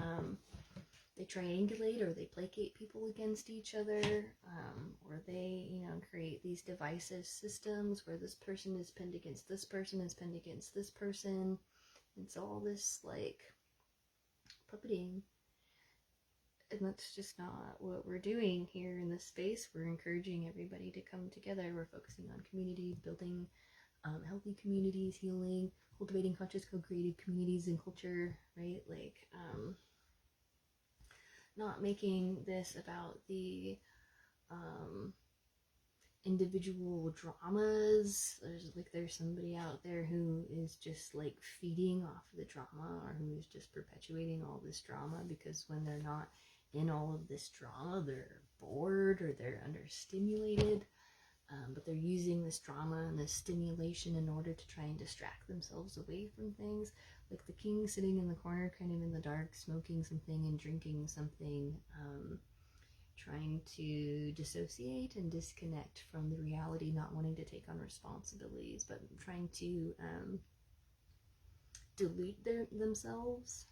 triangulate or they placate people against each other, or they, create these divisive systems where this person is pinned against this person, is pinned against this person. It's all this, like, puppeting. And that's just not what we're doing here in this space. We're encouraging everybody to come together. We're focusing on community, building healthy communities, healing, cultivating conscious co-creative communities and culture, right? Like, not making this about the individual dramas. There's somebody out there who is just like feeding off of the drama, or who is just perpetuating all this drama, because when they're not in all of this drama, they're bored or they're understimulated. But they're using this drama and this stimulation in order to try and distract themselves away from things. Like the king sitting in the corner, kind of in the dark, smoking something and drinking something, trying to dissociate and disconnect from the reality, not wanting to take on responsibilities, but trying to delete themselves.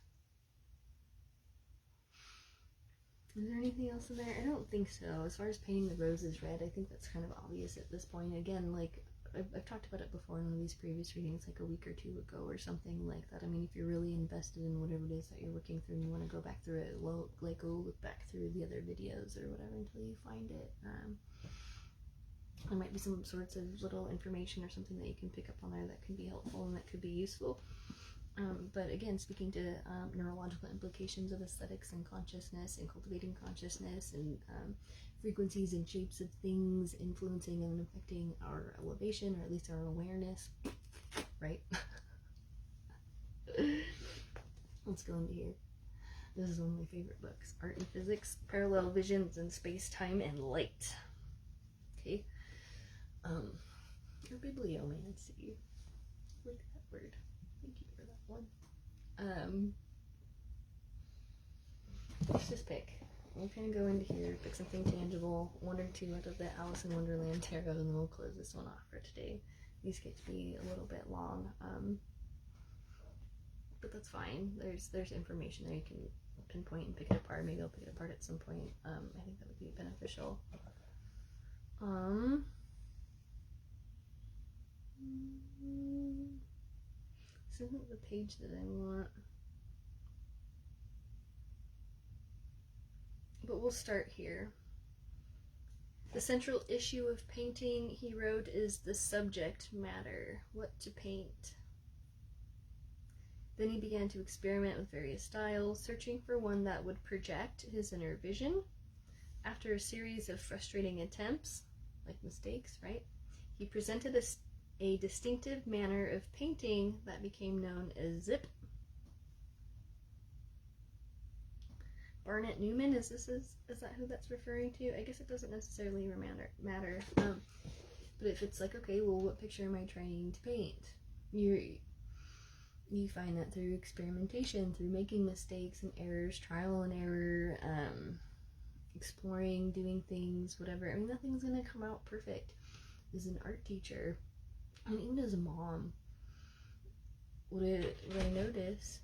Is there anything else in there? I don't think so. As far as painting the roses red, I think that's kind of obvious at this point. Again, like, I've talked about it before in one of these previous readings, like a week or two ago or something like that. I mean, if you're really invested in whatever it is that you're working through and you want to go back through it, well, like, go look back through the other videos or whatever until you find it. There might be some sorts of little information or something that you can pick up on there that could be helpful and that could be useful. But again, speaking to neurological implications of aesthetics and consciousness and cultivating consciousness and frequencies and shapes of things influencing and affecting our elevation, or at least our awareness, right? Let's go into here. This is one of my favorite books, Art and Physics, Parallel Visions in Space, Time, and Light. Okay. Or bibliomancy. Like that word. Thank you for that one. Let's just pick. We'll kind of go into here, pick something tangible, one or two out of the Alice in Wonderland tarot, and then we'll close this one off for today. These get to be a little bit long, but that's fine. There's information there you can pinpoint and pick it apart. Maybe I'll pick it apart at some point. I think that would be beneficial. This isn't the page that I want. But we'll start here. The central issue of painting, he wrote, is the subject matter, what to paint. Then he began to experiment with various styles, searching for one that would project his inner vision. After a series of frustrating attempts, like mistakes, right? He presented a distinctive manner of painting that became known as zip. Barnett Newman, is that who that's referring to? I guess it doesn't necessarily matter. But if it's like, okay, well, what picture am I trying to paint? You find that through experimentation, through making mistakes and errors, trial and error, exploring, doing things, whatever. I mean, nothing's gonna come out perfect. As an art teacher, and even as a mom, what I notice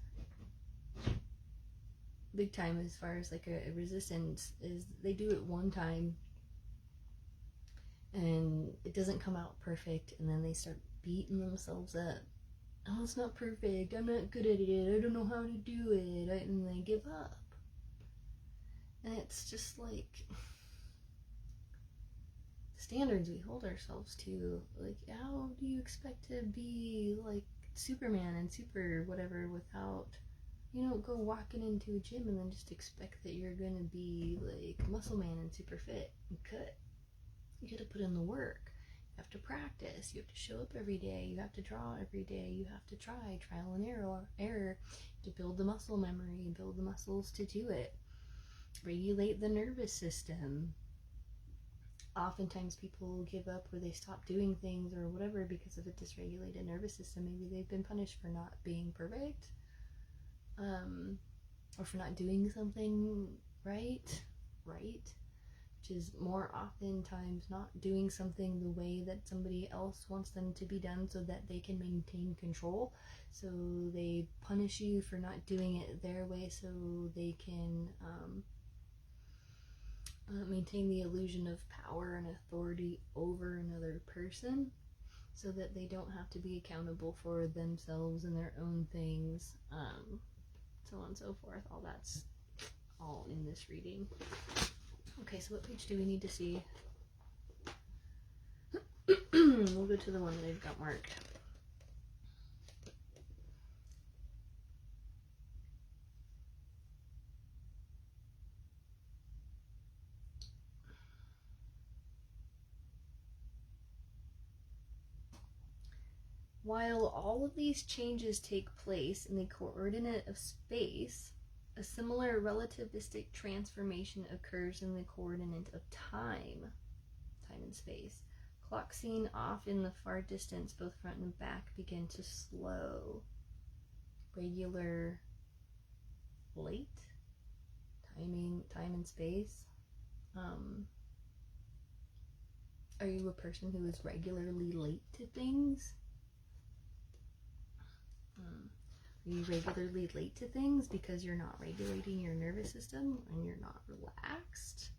big time as far as like a resistance is they do it one time and it doesn't come out perfect, and then they start beating themselves up. Oh, it's not perfect, I'm not good at it, I don't know how to do it, and they give up. And it's just like standards we hold ourselves to. Like, how do you expect to be like Superman and super whatever without, you don't go walking into a gym and then just expect that you're gonna be like Muscle Man and super fit and cut. You gotta put in the work. You have to practice. You have to show up every day. You have to draw every day. You have to try trial and error to build the muscle memory and build the muscles to do it. Regulate the nervous system. Oftentimes people give up or they stop doing things or whatever because of a dysregulated nervous system. Maybe they've been punished for not being perfect, or for not doing something right, which is more oftentimes not doing something the way that somebody else wants them to be done so that they can maintain control. So they punish you for not doing it their way so they can maintain the illusion of power and authority over another person, so that they don't have to be accountable for themselves and their own things, so on and so forth. All that's all in this reading. Okay, so what page do we need to see? We'll go to the one that I've got marked. While all of these changes take place in the coordinate of space, a similar relativistic transformation occurs in the coordinate of time and space. Clocks seen off in the far distance, both front and back, begin to slow. Regular, late, time and space. Are you a person who is regularly late to things? Are you regularly late to things because you're not regulating your nervous system and you're not relaxed?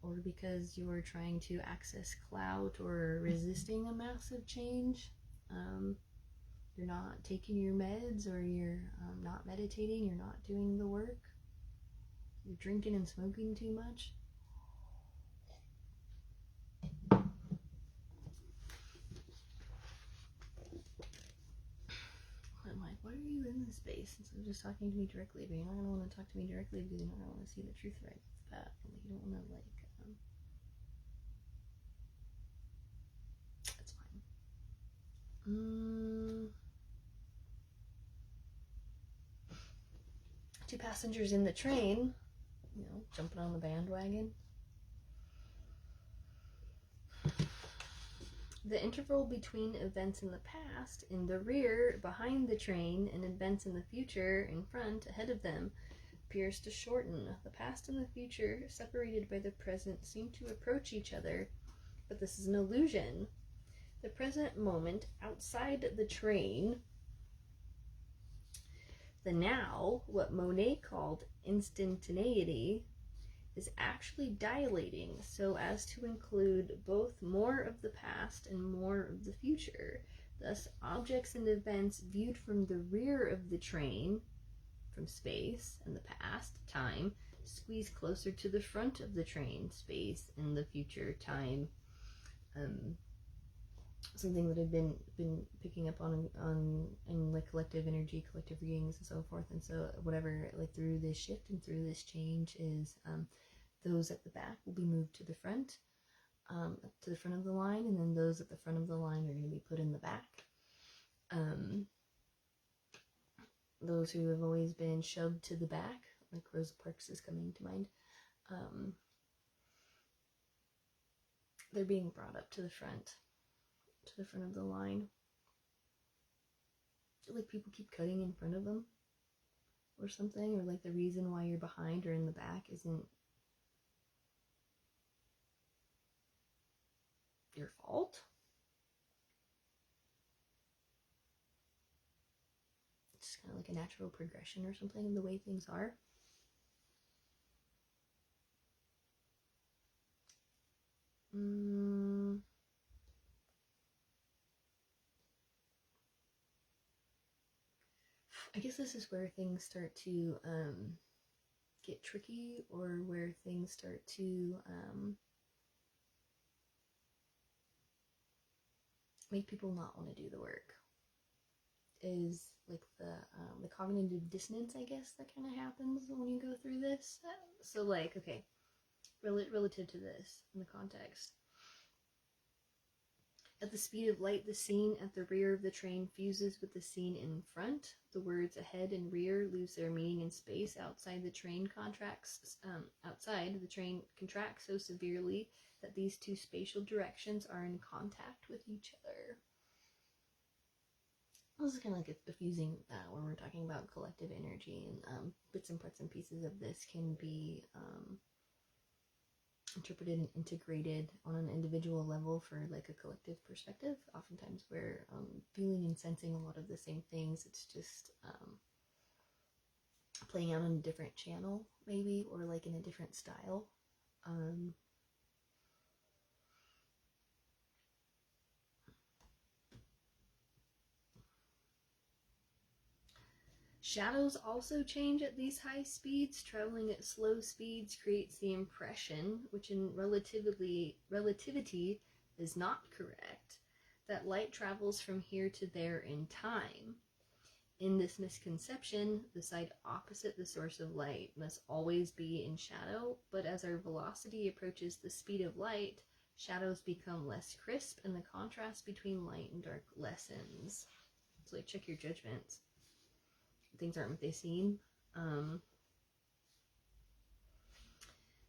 Or because you're trying to access clout or resisting a massive change? You're not taking your meds, or you're not meditating, you're not doing the work? You're drinking and smoking too much? I'm like, what are you in this space? Instead of just talking to me directly, but you're not going to want to talk to me directly because you're not going to want to see the truth right off the bat. Like, you don't want to, like, that's fine. Two passengers in the train, jumping on the bandwagon. The interval between events in the past, in the rear, behind the train, and events in the future, in front, ahead of them, appears to shorten. The past and the future, separated by the present, seem to approach each other, but this is an illusion. The present moment, outside the train, the now, what Monet called instantaneity, is actually dilating so as to include both more of the past and more of the future. Thus, objects and events viewed from the rear of the train, from space and the past, time, squeeze closer to the front of the train, space, and the future, time. Something that I've been picking up on in like collective energy, collective readings, and so forth. And so whatever, like through this shift and through this change, is those at the back will be moved to the front of the line, and then those at the front of the line are going to be put in the back. Those who have always been shoved to the back, like Rosa Parks is coming to mind, they're being brought up to the front of the line. Like people keep cutting in front of them or something, or like the reason why you're behind or in the back isn't your fault. It's just kind of like a natural progression or something of the way things are. I guess this is where things start to get tricky, or where things start to make people not want to do the work. Is like the cognitive dissonance, I guess, that kind of happens when you go through this. So like, okay, relative to this in the context. At the speed of light, the scene at the rear of the train fuses with the scene in front. The words ahead and rear lose their meaning in space. Outside the train contracts so severely that these two spatial directions are in contact with each other. This is kind of like a fusing when we're talking about collective energy, and bits and parts and pieces of this can be interpreted and integrated on an individual level for like a collective perspective. Oftentimes we're feeling and sensing a lot of the same things. It's just playing out on a different channel, maybe, or like in a different style. Shadows also change at these high speeds. Traveling at slow speeds creates the impression, which in relativity is not correct, that light travels from here to there in time. In this misconception, the side opposite the source of light must always be in shadow, but as our velocity approaches the speed of light, shadows become less crisp and the contrast between light and dark lessens. So like, check your judgments. Things aren't what they seem.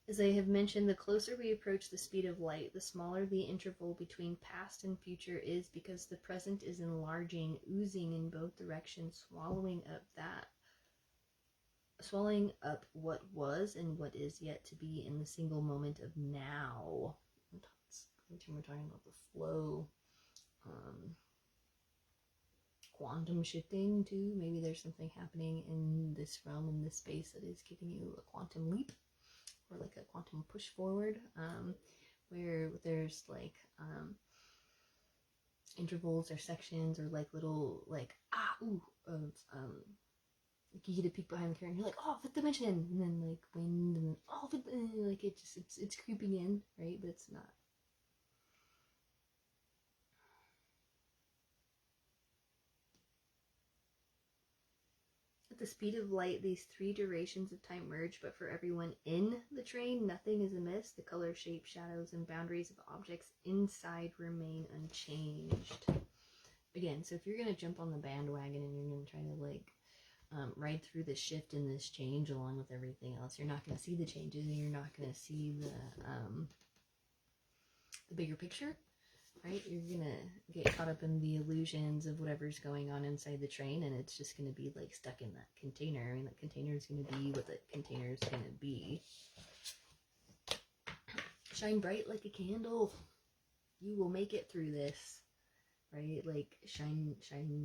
As I have mentioned, the closer we approach the speed of light, the smaller the interval between past and future is, because the present is enlarging, oozing in both directions, swallowing up what was and what is yet to be in the single moment of now. We're talking about the flow. Quantum shifting too. Maybe there's something happening in this realm, in this space, that is giving you a quantum leap, or like a quantum push forward, where there's like intervals or sections, or like little like of like you get a peek behind the curtain, you're like, oh, fifth dimension, and then like wind, and then like it's creeping in, right? But it's not. At the speed of light, these three durations of time merge, but for everyone in the train, nothing is amiss. The color, shape, shadows, and boundaries of objects inside remain unchanged. Again, so if you're going to jump on the bandwagon and you're going to try to like ride through this shift and this change along with everything else, you're not going to see the changes, and you're not going to see the bigger picture. Right? You're gonna get caught up in the illusions of whatever's going on inside the train, and it's just gonna be like stuck in that container. I mean, that container is gonna be what the container is gonna be. Shine bright like a candle. You will make it through this. Right? Like, shine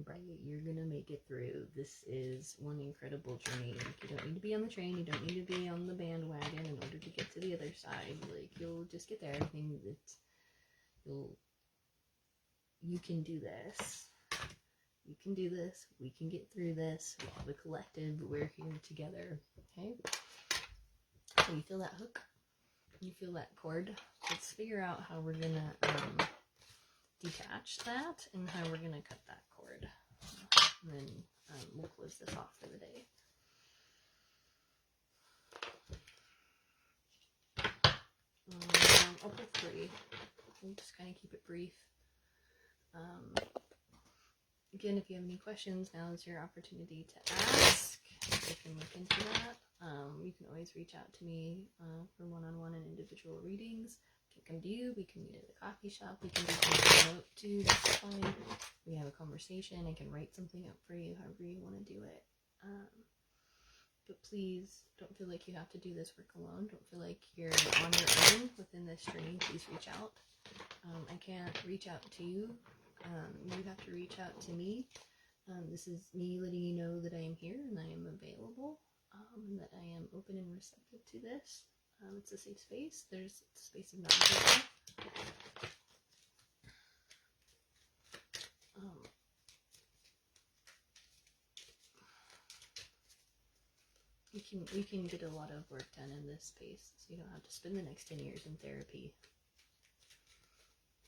bright. You're gonna make it through. This is one incredible journey. Like, you don't need to be on the train. You don't need to be on the bandwagon in order to get to the other side. Like, you'll just get there. You can do this. You can do this. We can get through this. We have a collective. We're here together. Okay? So you feel that hook? You feel that cord? Let's figure out how we're going to detach that and how we're going to cut that cord. And then we'll close this off for the day. I'll pull 3. We'll just kind of keep it brief. Again, if you have any questions, now is your opportunity to ask. I can look into that. You can always reach out to me for one-on-one and individual readings. I can come to you. We can meet at the coffee shop. We can do something out too. That's fine. We have a conversation. I can write something up for you, however you want to do it. But please don't feel like you have to do this work alone. Don't feel like you're on your own within this journey. Please reach out. I can't reach out to you. You have to reach out to me. This is me letting you know that I am here and I am available, and that I am open and receptive to this. It's a safe space. There's a space of non-judgment. You can get a lot of work done in this space, so you don't have to spend the next 10 years in therapy.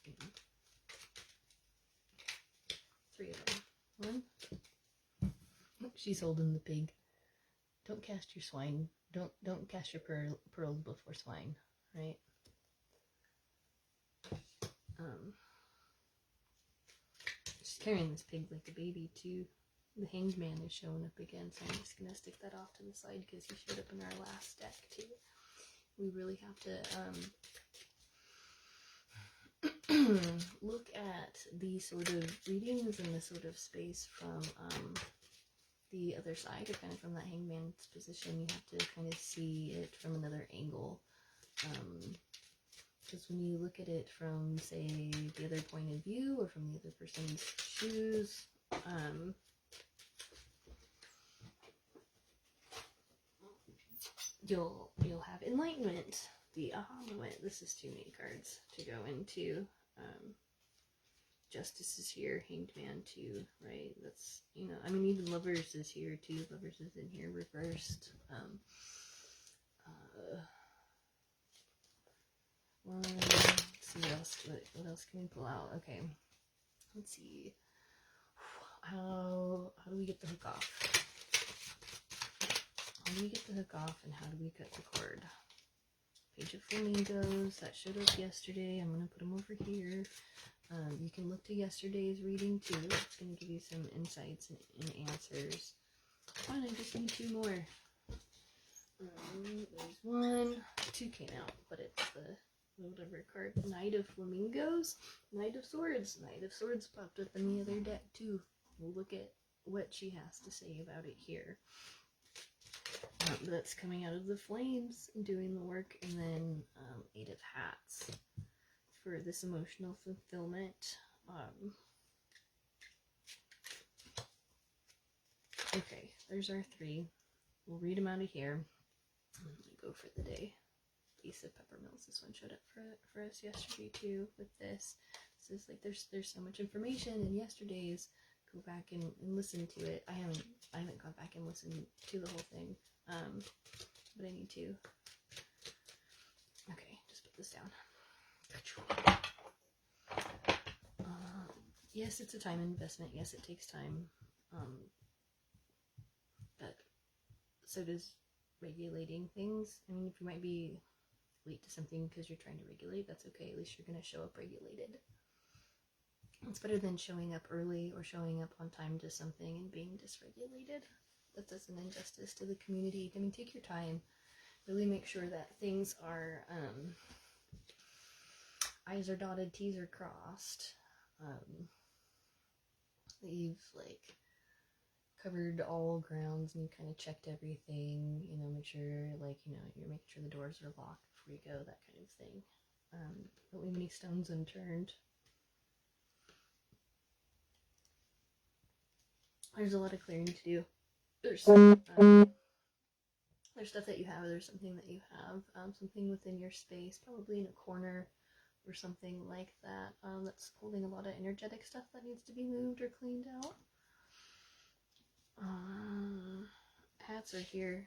You know. 3 of them. 1. She's holding the pig. Don't cast your swine. Don't cast your pearls before swine, right? She's carrying this pig like a baby too. The hanged man is showing up again, so I'm just gonna stick that off to the side because he showed up in our last deck too. We really have to look at these sort of readings and this sort of space from the other side, or kind of from that hangman's position. You have to kind of see it from another angle. Because when you look at it from, say, the other point of view or from the other person's shoes, you'll have enlightenment, the aha moment. This is too many cards to go into. Justice is here, hanged man too, right? That's, you know, I mean, even lovers is here too. Lovers is in here reversed. Let's see what else. What else can we pull out? Okay, let's see. How do we get the hook off? How do we get the hook off, and how do we cut the cord? Page of Flamingos, that showed up yesterday. I'm going to put them over here. You can look to yesterday's reading too. It's going to give you some insights and answers. Fine, I just need 2 more. There's 1. 2 came out, but it's the whatever card. Knight of Flamingos. Knight of Swords. Knight of Swords popped up in the other deck too. We'll look at what she has to say about it here. That's coming out of the flames and doing the work, and then 8 of Hats for this emotional fulfillment. Okay, there's our 3. We'll read them out of here and go for the day. Ace of Peppermills. This one showed up for us yesterday too with this. So it's like there's so much information in yesterday's. Go back and listen to it. I haven't gone back and listened to the whole thing. But I need to. Okay, just put this down. Yes, it's a time investment. Yes, it takes time. But so does regulating things. I mean, if you might be late to something because you're trying to regulate, that's okay. At least you're going to show up regulated. It's better than showing up early or showing up on time to something and being dysregulated. That does an injustice to the community. I mean, take your time. Really make sure that things are, I's are dotted, T's are crossed. That you've, like, covered all grounds and you kind of checked everything. You know, make sure, like, you know, you're making sure the doors are locked before you go, that kind of thing. Don't leave any stones unturned. There's a lot of clearing to do. There's stuff that you have, there's something that you have, something within your space, probably in a corner or something like that, that's holding a lot of energetic stuff that needs to be moved or cleaned out. Hats are here,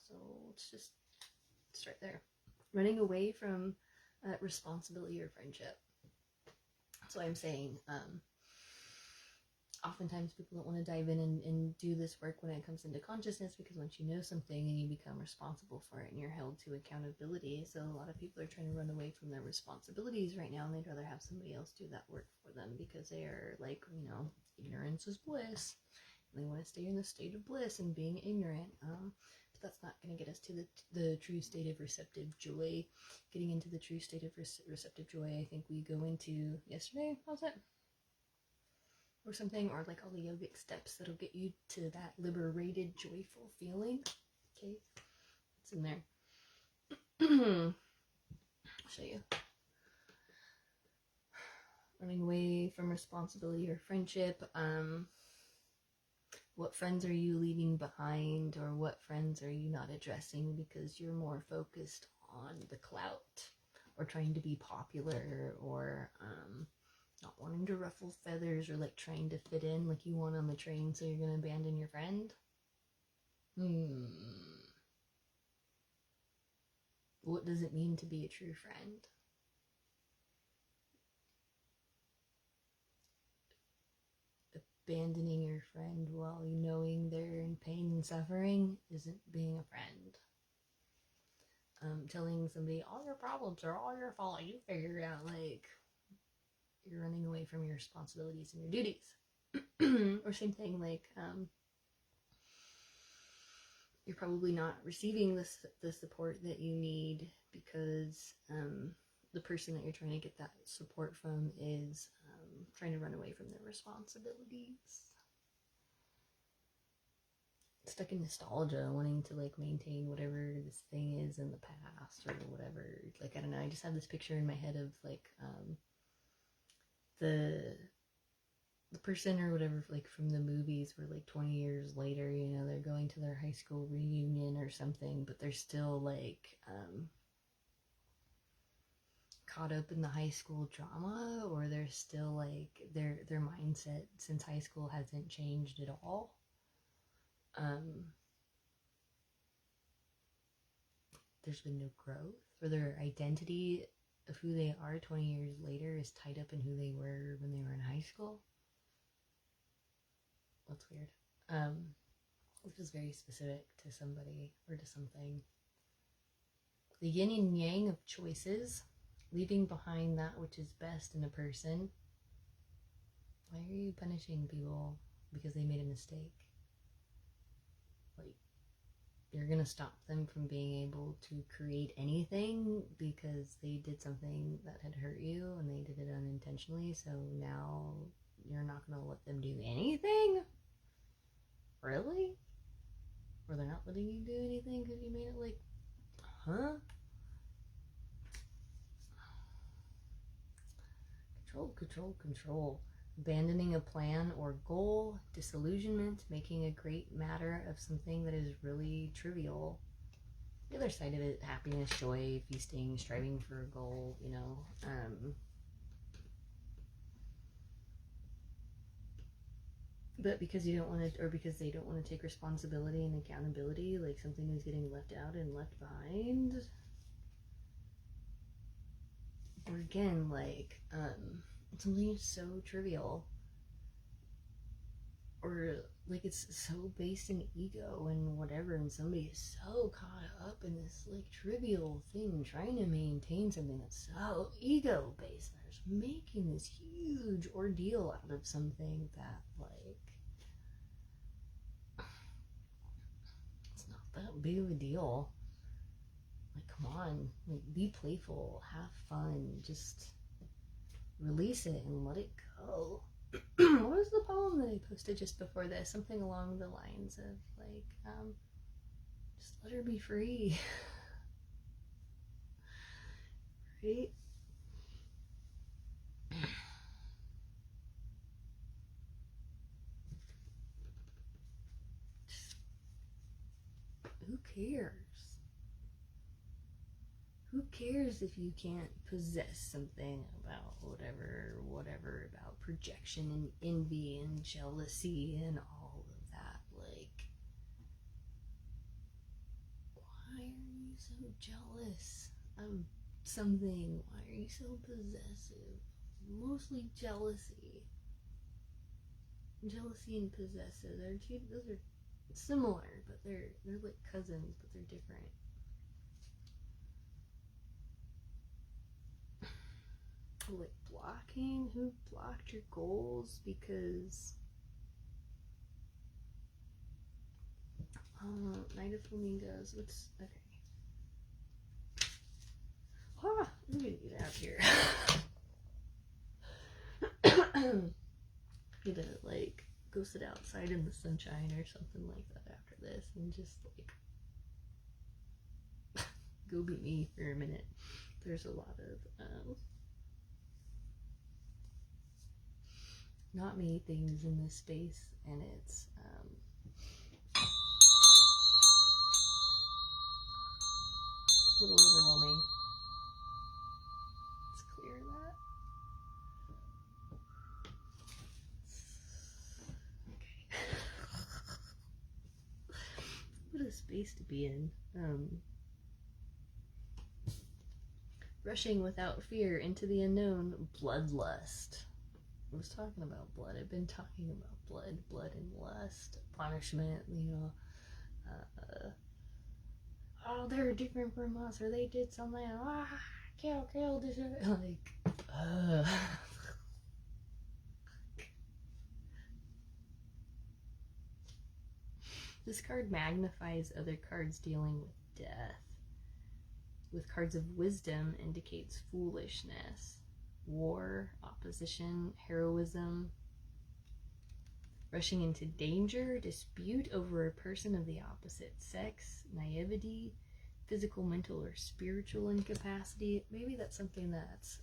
so let's just start there. Running away from responsibility or friendship. That's why I'm saying, oftentimes people don't want to dive in and do this work when it comes into consciousness, because once you know something and you become responsible for it and you're held to accountability, so a lot of people are trying to run away from their responsibilities right now, and they'd rather have somebody else do that work for them because they are, like, you know, ignorance is bliss, and they want to stay in the state of bliss and being ignorant. But that's not going to get us to the true state of receptive joy. Getting into the true state of receptive joy, I think we go into yesterday. How's it? Or something, or like all the yogic steps that'll get you to that liberated, joyful feeling. Okay, it's in there. I'll show you. Running away from responsibility or friendship. What friends are you leaving behind, or what friends are you not addressing because you're more focused on the clout or trying to be popular, or not wanting to ruffle feathers, or like trying to fit in like you want on the train, so you're gonna abandon your friend? What does it mean to be a true friend? Abandoning your friend while knowing they're in pain and suffering isn't being a friend. Telling somebody all your problems are all your fault, you figure it out, like you're running away from your responsibilities and your duties. Or same thing, like you're probably not receiving the support that you need because the person that you're trying to get that support from is trying to run away from their responsibilities. Stuck in nostalgia, wanting to like maintain whatever this thing is in the past or whatever. Like, I don't know, I just have this picture in my head of like the person or whatever, like from the movies, where like 20 years later, you know, they're going to their high school reunion or something, but they're still like caught up in the high school drama, or they're still like their mindset since high school hasn't changed at all. There's been no growth, or their identity of who they are 20 years later is tied up in who they were when they were in high school. That's weird. Which is very specific to somebody or to something. The yin and yang of choices, leaving behind that which is best in a person. Why are you punishing people because they made a mistake? Like, you're gonna stop them from being able to create anything because they did something that had hurt you and they did it unintentionally, so now you're not gonna let them do anything? Really? Or they're not letting you do anything because you made it like, huh? Control. Abandoning a plan or goal, disillusionment, making a great matter of something that is really trivial. The other side of it, happiness, joy, feasting, striving for a goal, you know. But because you don't want to, or because they don't want to take responsibility and accountability, like something is getting left out and left behind. Or again, like something is so trivial, or like it's so based in ego and whatever, and somebody is so caught up in this like trivial thing, trying to maintain something that's so ego based, and they're just making this huge ordeal out of something that like it's not that big of a deal. Like, come on, like, be playful, have fun, just release it and let it go. What was the poem that I posted just before this? Something along the lines of like, just let her be free. Right? Just, who cares? Who cares if you can't possess something about whatever about projection and envy and jealousy and all of that? Like, why are you so jealous of something? Why are you so possessive? Mostly jealousy. Jealousy and possessive, those are similar, but they're like cousins, but they're different. Like blocking, who blocked your goals because Night of Flamingos, what's okay. I'm gonna get out of here. I'm gonna like go sit outside in the sunshine or something like that after this and just like go be me for a minute. There's a lot of not me things in this space, and it's a little overwhelming. space to be in. Rushing without fear into the unknown, bloodlust. I was talking about blood. I've been talking about blood and lust, punishment, oh, they're different from us, or they did something, kill, this, This card magnifies other cards dealing with death. With cards of wisdom indicates foolishness, war, opposition, heroism, rushing into danger, dispute over a person of the opposite sex, naivety, physical, mental, or spiritual incapacity. Maybe that's something that's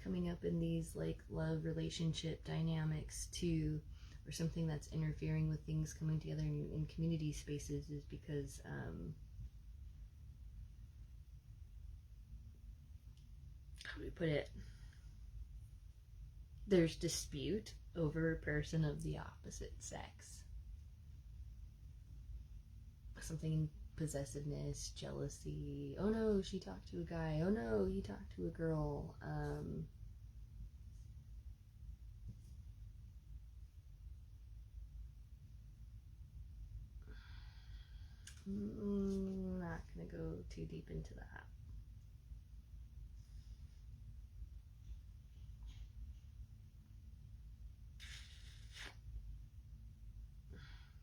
coming up in these like love relationship dynamics too, or something that's interfering with things coming together in community spaces, is because how do we put it? There's dispute over a person of the opposite sex. Something, possessiveness, jealousy. Oh no, she talked to a guy. Oh no, he talked to a girl. Not gonna go too deep into that.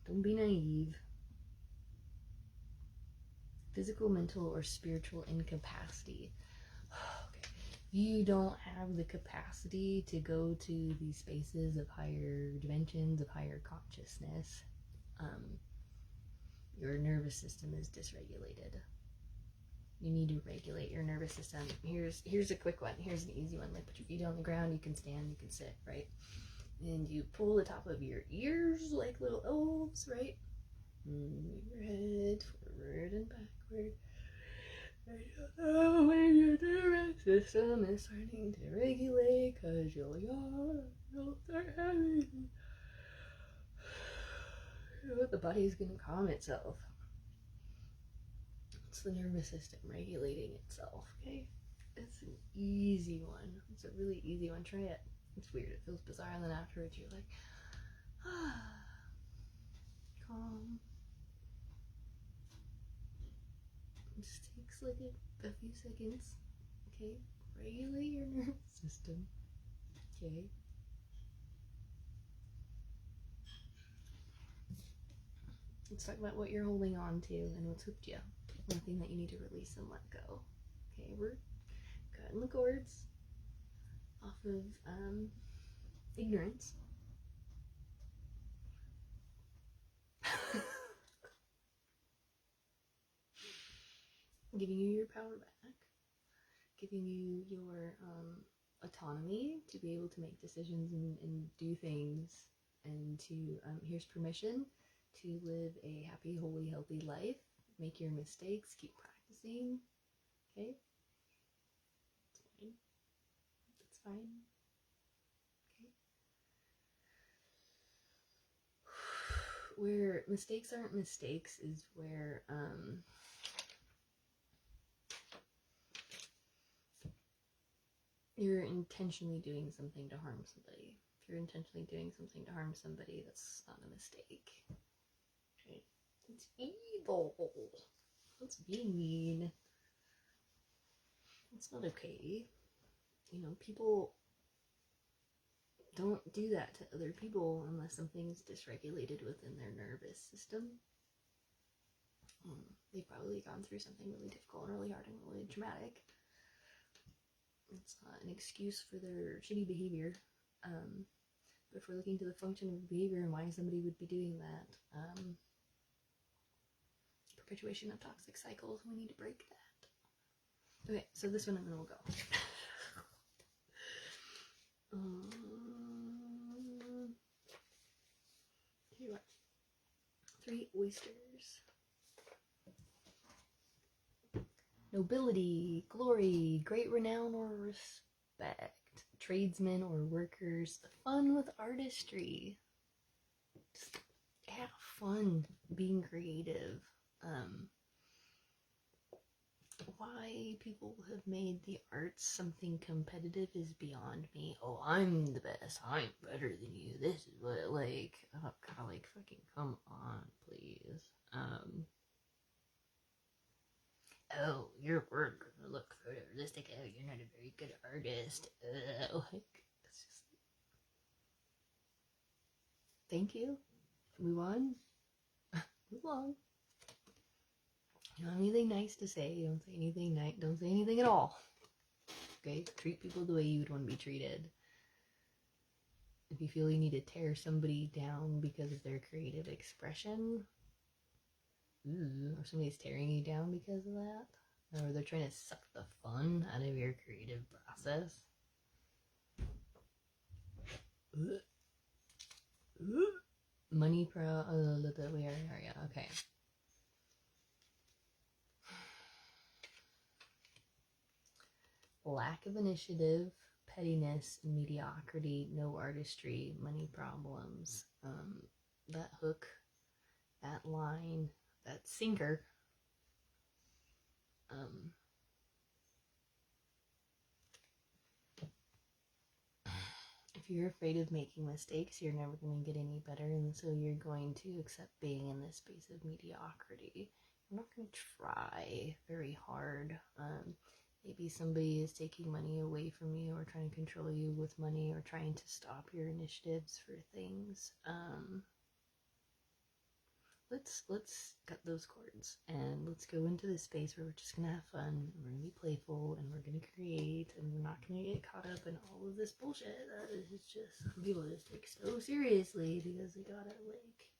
Don't be naive. Physical, mental, or spiritual incapacity. Okay. You don't have the capacity to go to these spaces of higher dimensions, of higher consciousness. Your nervous system is dysregulated. You need to regulate your nervous system. Here's a quick one. Here's an easy one. Like, put your feet on the ground. You can stand. You can sit. Right. And you pull the top of your ears like little elves. Right. Move your head forward and backward. I don't know when your nervous system is starting to regulate, cause you'll yawn. You'll start having. The body's gonna calm itself. It's the nervous system regulating itself, okay? It's an easy one. It's a really easy one. Try it. It's weird. It feels bizarre, and then afterwards you're like, calm. It just takes like a few seconds, okay? Regulate your nervous system, okay? Let's talk about what you're holding on to and what's hooked you. One thing that you need to release and let go. Okay, we're cutting the cords off of ignorance. Giving you your power back. Giving you your autonomy to be able to make decisions and do things. And to, here's permission to live a happy, holy, healthy life. Make your mistakes, keep practicing, okay? It's fine. Okay? Where mistakes aren't mistakes is where, you're intentionally doing something to harm somebody. If you're intentionally doing something to harm somebody, that's not a mistake. Okay? It's evil. That's being mean. It's not okay. You know, people don't do that to other people unless something's dysregulated within their nervous system. They've probably gone through something really difficult and really hard and really traumatic. It's not an excuse for their shitty behavior. But if we're looking to the function of behavior and why somebody would be doing that, perpetuation of toxic cycles, we need to break that. Okay, so this one and then we'll go. Here you are. 3 oysters. Nobility, glory, great renown or respect, tradesmen or workers, fun with artistry. Just have fun being creative. Why people have made the arts something competitive is beyond me. Oh, I'm the best. I'm better than you. This is what, like, oh god, like, fucking come on, please. Oh, your work look photorealistic. Oh, you're not a very good artist. Like, it's just, thank you. Move on. Move on. You don't have anything nice to say. Don't say anything nice. Don't say anything at all. Okay? Treat people the way you would want to be treated. If you feel you need to tear somebody down because of their creative expression, or somebody's tearing you down because of that, or they're trying to suck the fun out of your creative process. Money where are you? Okay. Lack of initiative, pettiness, mediocrity, no artistry, money problems. That hook, that line, that sinker. If you're afraid of making mistakes, you're never going to get any better, and so you're going to accept being in this space of mediocrity. You're not going to try very hard. Maybe somebody is taking money away from you, or trying to control you with money, or trying to stop your initiatives for things. Let's cut those cords, and let's go into this space where we're just gonna have fun, we're gonna be playful, and we're gonna create, and we're not gonna get caught up in all of this bullshit that is just people just take so seriously because they gotta like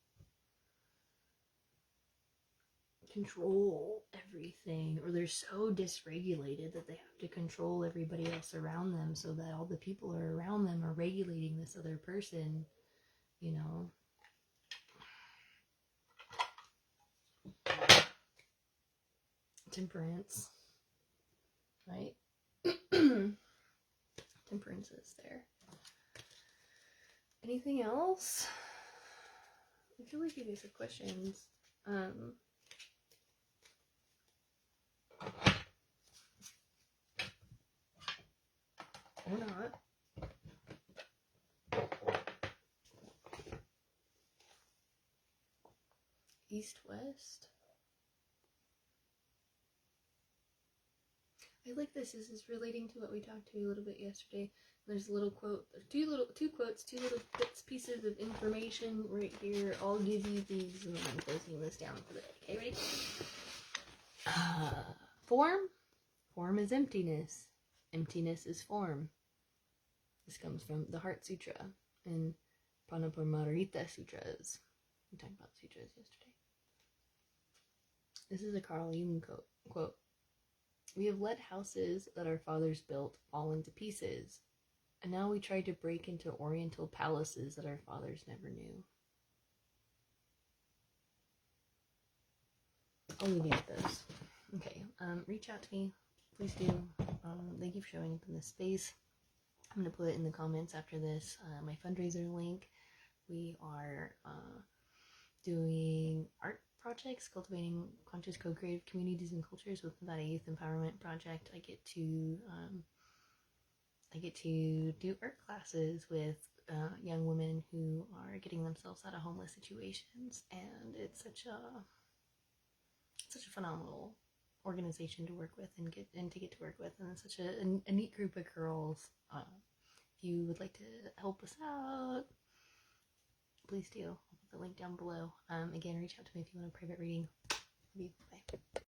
control everything, or they're so dysregulated that they have to control everybody else around them, so that all the people are around them are regulating this other person, you know. Temperance, right? Temperance is there. Anything else? I feel like you guys have questions. Or not. East, west. I like this. This is relating to what we talked to a little bit yesterday. There's a little quote, two quotes, two little pieces of information right here. I'll give you these, and I'm closing this down for the day. Okay, ready? Form is emptiness. Emptiness is form. This comes from the Heart Sutra and Pranaparmarita Sutras. We talked about sutras yesterday. This is a Carl Jung quote. We have let houses that our fathers built fall into pieces, and now we try to break into oriental palaces that our fathers never knew. I'll leave you with those. Okay, reach out to me. Please do. Thank you for showing up in this space. I'm going to put in the comments after this my fundraiser link. We are doing art projects, cultivating conscious co-creative communities and cultures with that youth empowerment project. I get to do art classes with young women who are getting themselves out of homeless situations, and it's such a phenomenal organization to work with and to get to work with, and it's such a neat group of girls. If you would like to help us out, please do. I'll put the link down below. Again, reach out to me if you want a private reading. Love you. Bye.